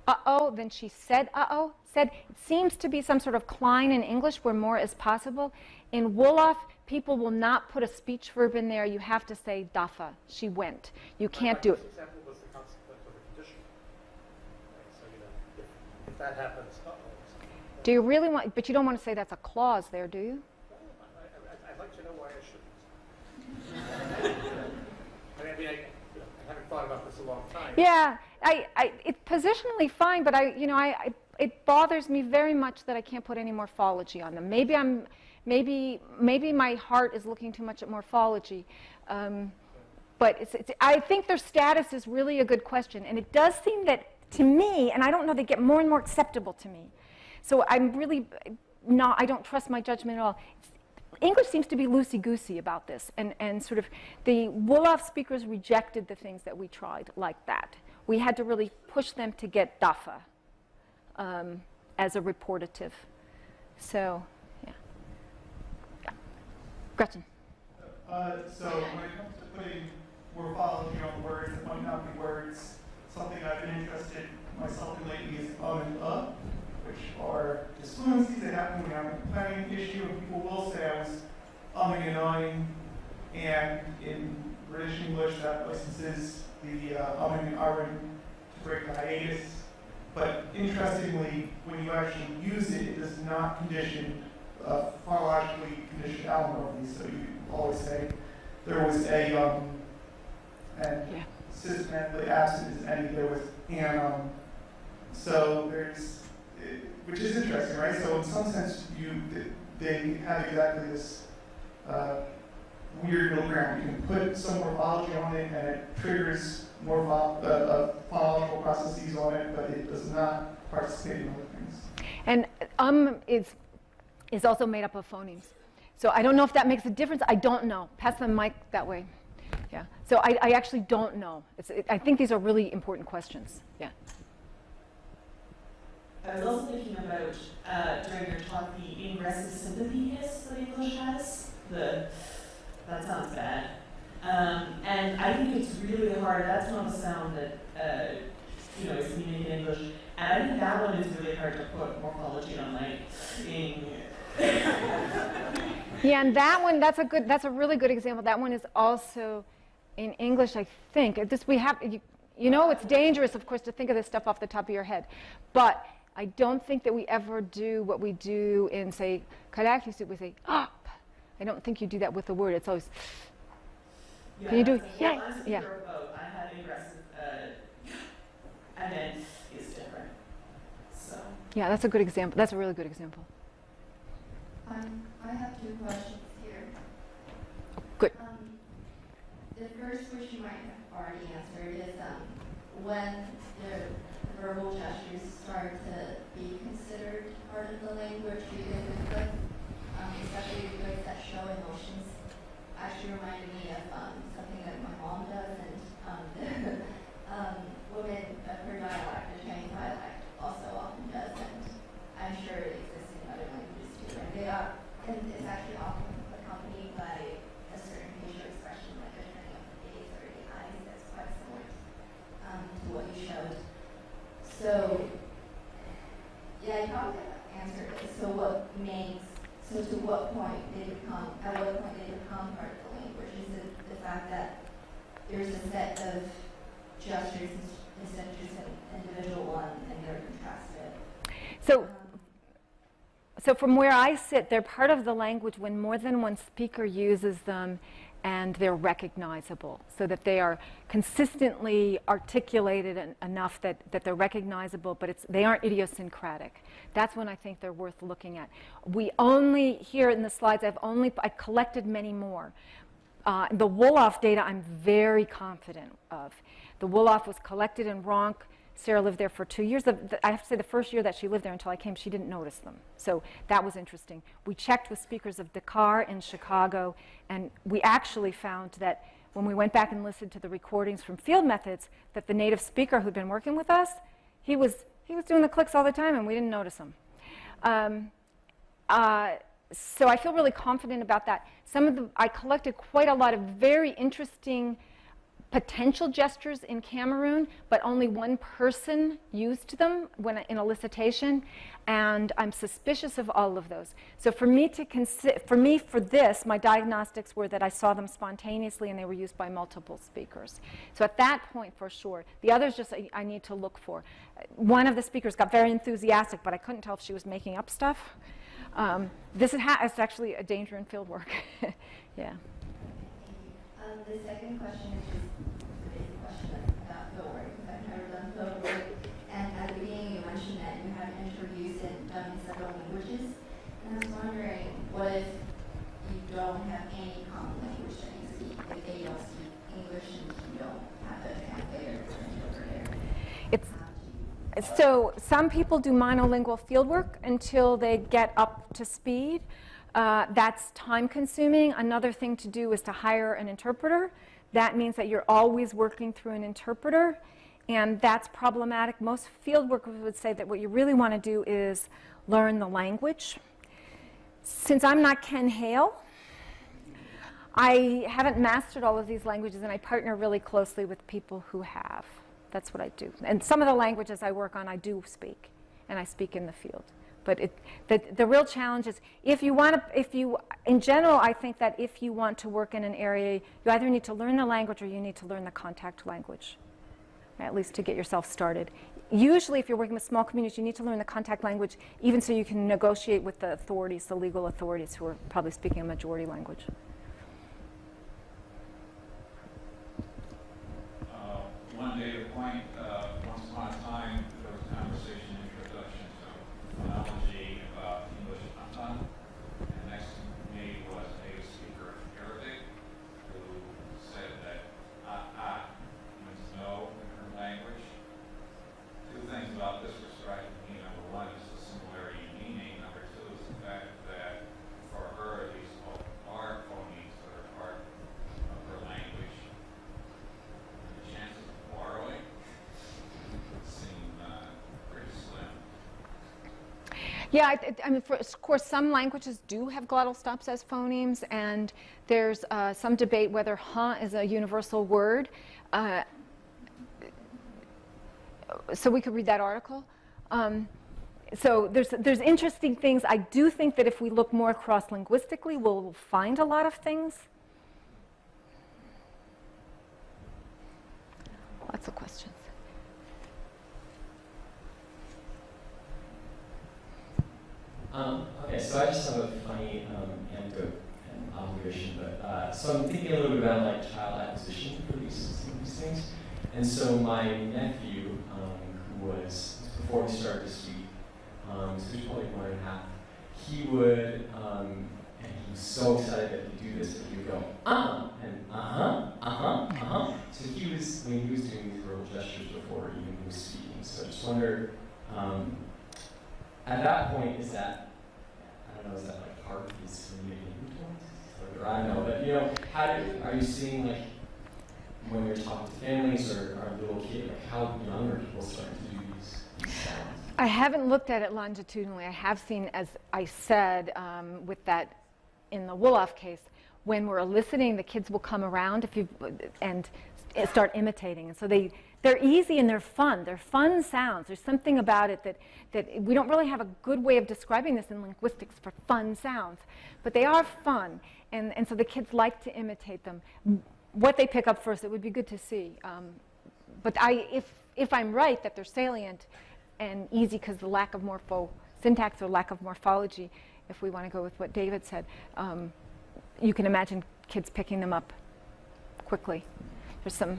uh-oh, then she said, uh-oh, said. It seems to be some sort of Klein in English where more is possible. In Wolof, people will not put a speech verb in there. You have to say dafa, she went. You can't do it. This example was the consequence of a condition. Right? So, if that happens, uh-oh. Do you really want, but you don't want to say that's a clause there, do you? I'd like to know why I shouldn't. I haven't thought about this a long time. Yeah, it's positionally fine, but it bothers me very much that I can't put any morphology on them. Maybe my heart is looking too much at morphology, but I think their status is really a good question, and it does seem that to me, and I don't know, they get more and more acceptable to me. So I'm really not. I don't trust my judgment at all. English seems to be loosey-goosey about this, and sort of the Wolof speakers rejected the things that we tried like that. We had to really push them to get dafa as a reportative. So, yeah. Gretchen. So when it comes to putting morphology on words that might not be words, something I've been interested myself in lately is and which are disfluencies that happen when you have a planning issue, and people will say I was and ahhing, and in British English that licenses the and ahhing to break the hiatus. But interestingly, when you actually use it, it does not condition phonologically conditioned allomorphy. So you always say there was a and systematically absent is any, there was an so there's which is interesting, right? So in some sense, they have exactly this weird middle ground. You can put some morphology on it, and it triggers phonological processes on it, but it does not participate in other things. And is also made up of phonemes. So I don't know if that makes a difference. I don't know. Pass the mic that way. Yeah. So I actually don't know. I think these are really important questions. Yeah. I was also thinking about, during your talk, the ingressive sympathy hiss that English has. That sounds bad. And I think it's really hard. That's not a sound that, is meaning in English. And I think that one is really hard to put morphology on, like, Yeah, and that one, that's a really good example. That one is also in English, I think. It's dangerous, of course, to think of this stuff off the top of your head. But I don't think that we ever do what we do in, say, Kalakisut, we say, up. I don't think you do that with the word. It's always, can you do, yeah, yeah. I had aggressive, and then it's different, so. Yeah, that's a good example. That's a really good example. I have two questions here. Good. The first, which you might have already answered, is when the verbal gestures start to be considered part of the language you input, especially words that show emotions, actually reminded me of something that my mom does, and the women of her dialect, the Chinese dialect, also often does, and I'm sure it exists in other languages too. And they are, and it's actually often accompanied by a certain facial expression, like a turning of the face or the eyes, that's quite similar to what you showed. So, yeah, you probably answered it. So to what point they become, at what point they become part of the language? Is it the fact that there's a set of gestures instead of just an individual one and they're contrasted? So from where I sit, they're part of the language when more than one speaker uses them and they're recognizable, so that they are consistently articulated enough that they're recognizable, but they aren't idiosyncratic. That's when I think they're worth looking at. We only, here in the slides, I collected many more. The Wolof data I'm very confident of. The Wolof was collected in Ronk. Sarah lived there for 2 years. I have to say the first year that she lived there until I came, she didn't notice them. So that was interesting. We checked with speakers of Dakar and Chicago, and we actually found that when we went back and listened to the recordings from Field Methods, that the native speaker who'd been working with us, he was doing the clicks all the time, and we didn't notice them. So I feel really confident about that. I collected quite a lot of very interesting potential gestures in Cameroon, but only one person used them in elicitation, and I'm suspicious of all of those. So for me, for this, my diagnostics were that I saw them spontaneously and they were used by multiple speakers. So at that point, for sure. The others just I need to look for. One of the speakers got very enthusiastic, but I couldn't tell if she was making up stuff. This is actually a danger in field work. Yeah. The second question is just a basic question about Fieldwork, because I've never done Fieldwork. And at the beginning, you mentioned that you had interviews in several languages. And I was wondering, what if you don't have any common language that you speak? If they don't speak English and you don't have a translator or interpreter? So some people do monolingual fieldwork until they get up to speed. That's time consuming. Another thing to do is to hire an interpreter. That means that you're always working through an interpreter, and that's problematic. Most field workers would say that what you really want to do is learn the language. Since I'm not Ken Hale, I haven't mastered all of these languages, and I partner really closely with people who have. That's what I do. And some of the languages I work on, I do speak, and I speak in the field. But the real challenge is in general, I think that if you want to work in an area, you either need to learn the language or you need to learn the contact language, at least to get yourself started. Usually, if you're working with small communities, you need to learn the contact language, even so you can negotiate with the authorities, the legal authorities, who are probably speaking a majority language. One data point, once upon a time, there was a conversation introduction to phonology about English content, and next to me was a native speaker Yeah, I mean, of course, some languages do have glottal stops as phonemes, and there's some debate whether huh is a universal word. So we could read that article. So there's interesting things. I do think that if we look more cross-linguistically, we'll find a lot of things. Lots of questions. Okay, so I just have a funny anecdote and observation, but so I'm thinking a little bit about like child acquisition for some of these things. And so my nephew, who was before we started to speak, so he was probably 1.5, he would, and he was so excited that he'd do this, but he would go, and So he was, when he was doing these verbal gestures before even he was speaking. So I just wonder, at that point, is that, I don't know, is that like part of his communicating toys? Or I don't know, but you know, are you seeing like, when you're talking to families or little kids, like how young are people starting to do these sounds? I haven't looked at it longitudinally. I have seen, as I said, with that in the Wolof case, when we're eliciting, the kids will come around and start imitating. And so they're easy and they're fun. They're fun sounds. There's something about it that we don't really have a good way of describing this in linguistics for fun sounds, but they are fun. And so the kids like to imitate them. What they pick up first, it would be good to see. But if I'm right that they're salient and easy because the lack of syntax or lack of morphology, if we want to go with what David said, you can imagine kids picking them up quickly. There's some.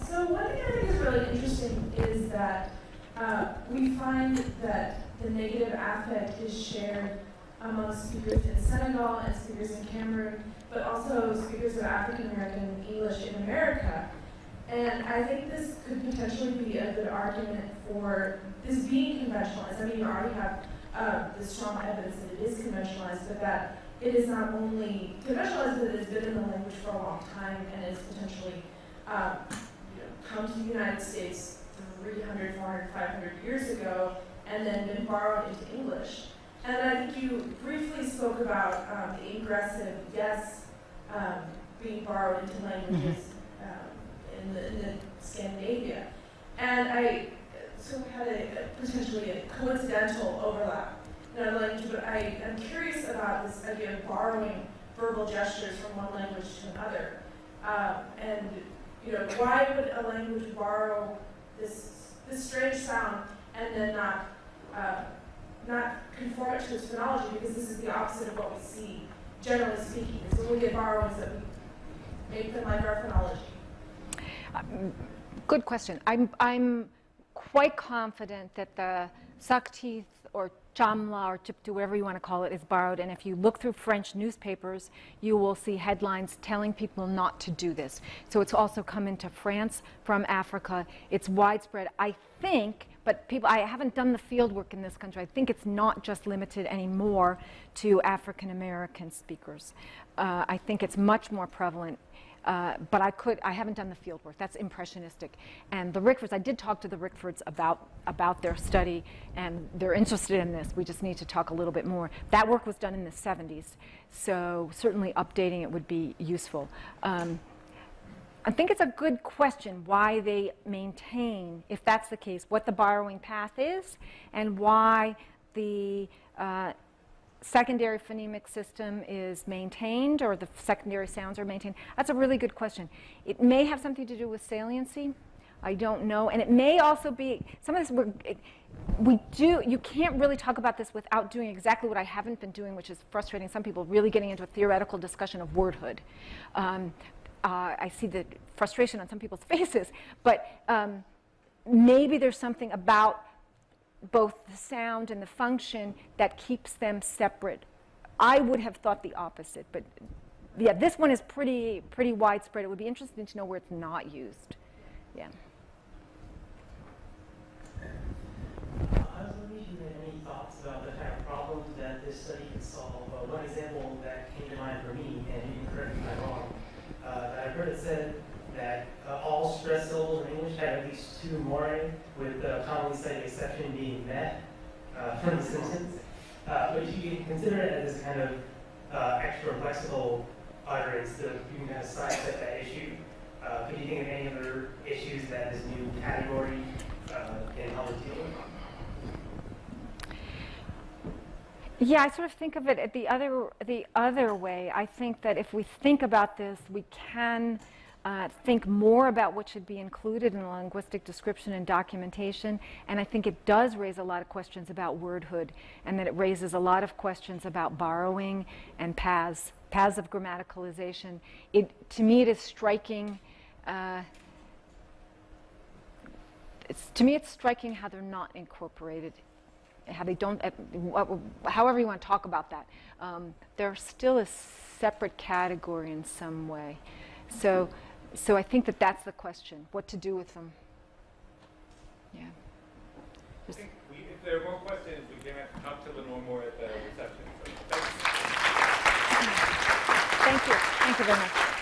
So one thing I think is really interesting is that we find that the negative affect is shared among speakers in Senegal and speakers in Cameroon, but also speakers of African American English in America. And I think this could potentially be a good argument for this being conventionalized. I mean, you already have the strong evidence that it is conventionalized, but that it is not only conventionalized, but it has been in the language for a long time and is potentially come to the United States 300, 400, 500 years ago, and then been borrowed into English. And I think you briefly spoke about the ingressive yes being borrowed into languages in the Scandinavia. And I sort of had potentially a coincidental overlap in our language, but I am curious about this idea of borrowing verbal gestures from one language to another. And you know, why would a language borrow this strange sound and then not conform it to its phonology, because this is the opposite of what we see, generally speaking. So when we get borrowings that we make them like our phonology. Good question. I'm quite confident that the Subtlety or Chamla or Chiptu, whatever you want to call it, is borrowed. And if you look through French newspapers, you will see headlines telling people not to do this. So it's also come into France from Africa. It's widespread, I think, but I haven't done the field work in this country. I think it's not just limited anymore to African American speakers. I think it's much more prevalent. But I haven't done the field work. That's impressionistic. And the Rickfords, I did talk to the Rickfords about their study, and they're interested in this. We just need to talk a little bit more. That work was done in the 70s, so certainly updating it would be useful. I think it's a good question why they maintain, if that's the case, what the borrowing path is, and why the secondary phonemic system is maintained, or the secondary sounds are maintained. That's a really good question. It may have something to do with saliency. I don't know. And it may also be, some of this, you can't really talk about this without doing exactly what I haven't been doing, which is frustrating some people, really getting into a theoretical discussion of wordhood. I see the frustration on some people's faces, but maybe there's something about both the sound and the function that keeps them separate. I would have thought the opposite, but yeah, this one is pretty widespread. It would be interesting to know where it's not used. Yeah. I was wondering if you had any thoughts about the kind of problems that this study could solve. One example that came to mind for me, and more with the commonly cited exception being met from the sentence. But you can consider it as this kind of extra lexical utterance that you can kind of sidestep that issue. Could you think of any other issues that this new category can help us deal with? Yeah, I sort of think of it the other way. I think that if we think about this, we can think more about what should be included in the linguistic description and documentation, and I think it does raise a lot of questions about wordhood, and that it raises a lot of questions about borrowing and paths of grammaticalization. To me, it is striking. It's striking how they're not incorporated, how they don't. However you want to talk about that, they're still a separate category in some way. So I think that that's the question: what to do with them. Yeah. I think if there are more questions, we can talk to Lenore more at the reception. So Thank you. Thank you very much.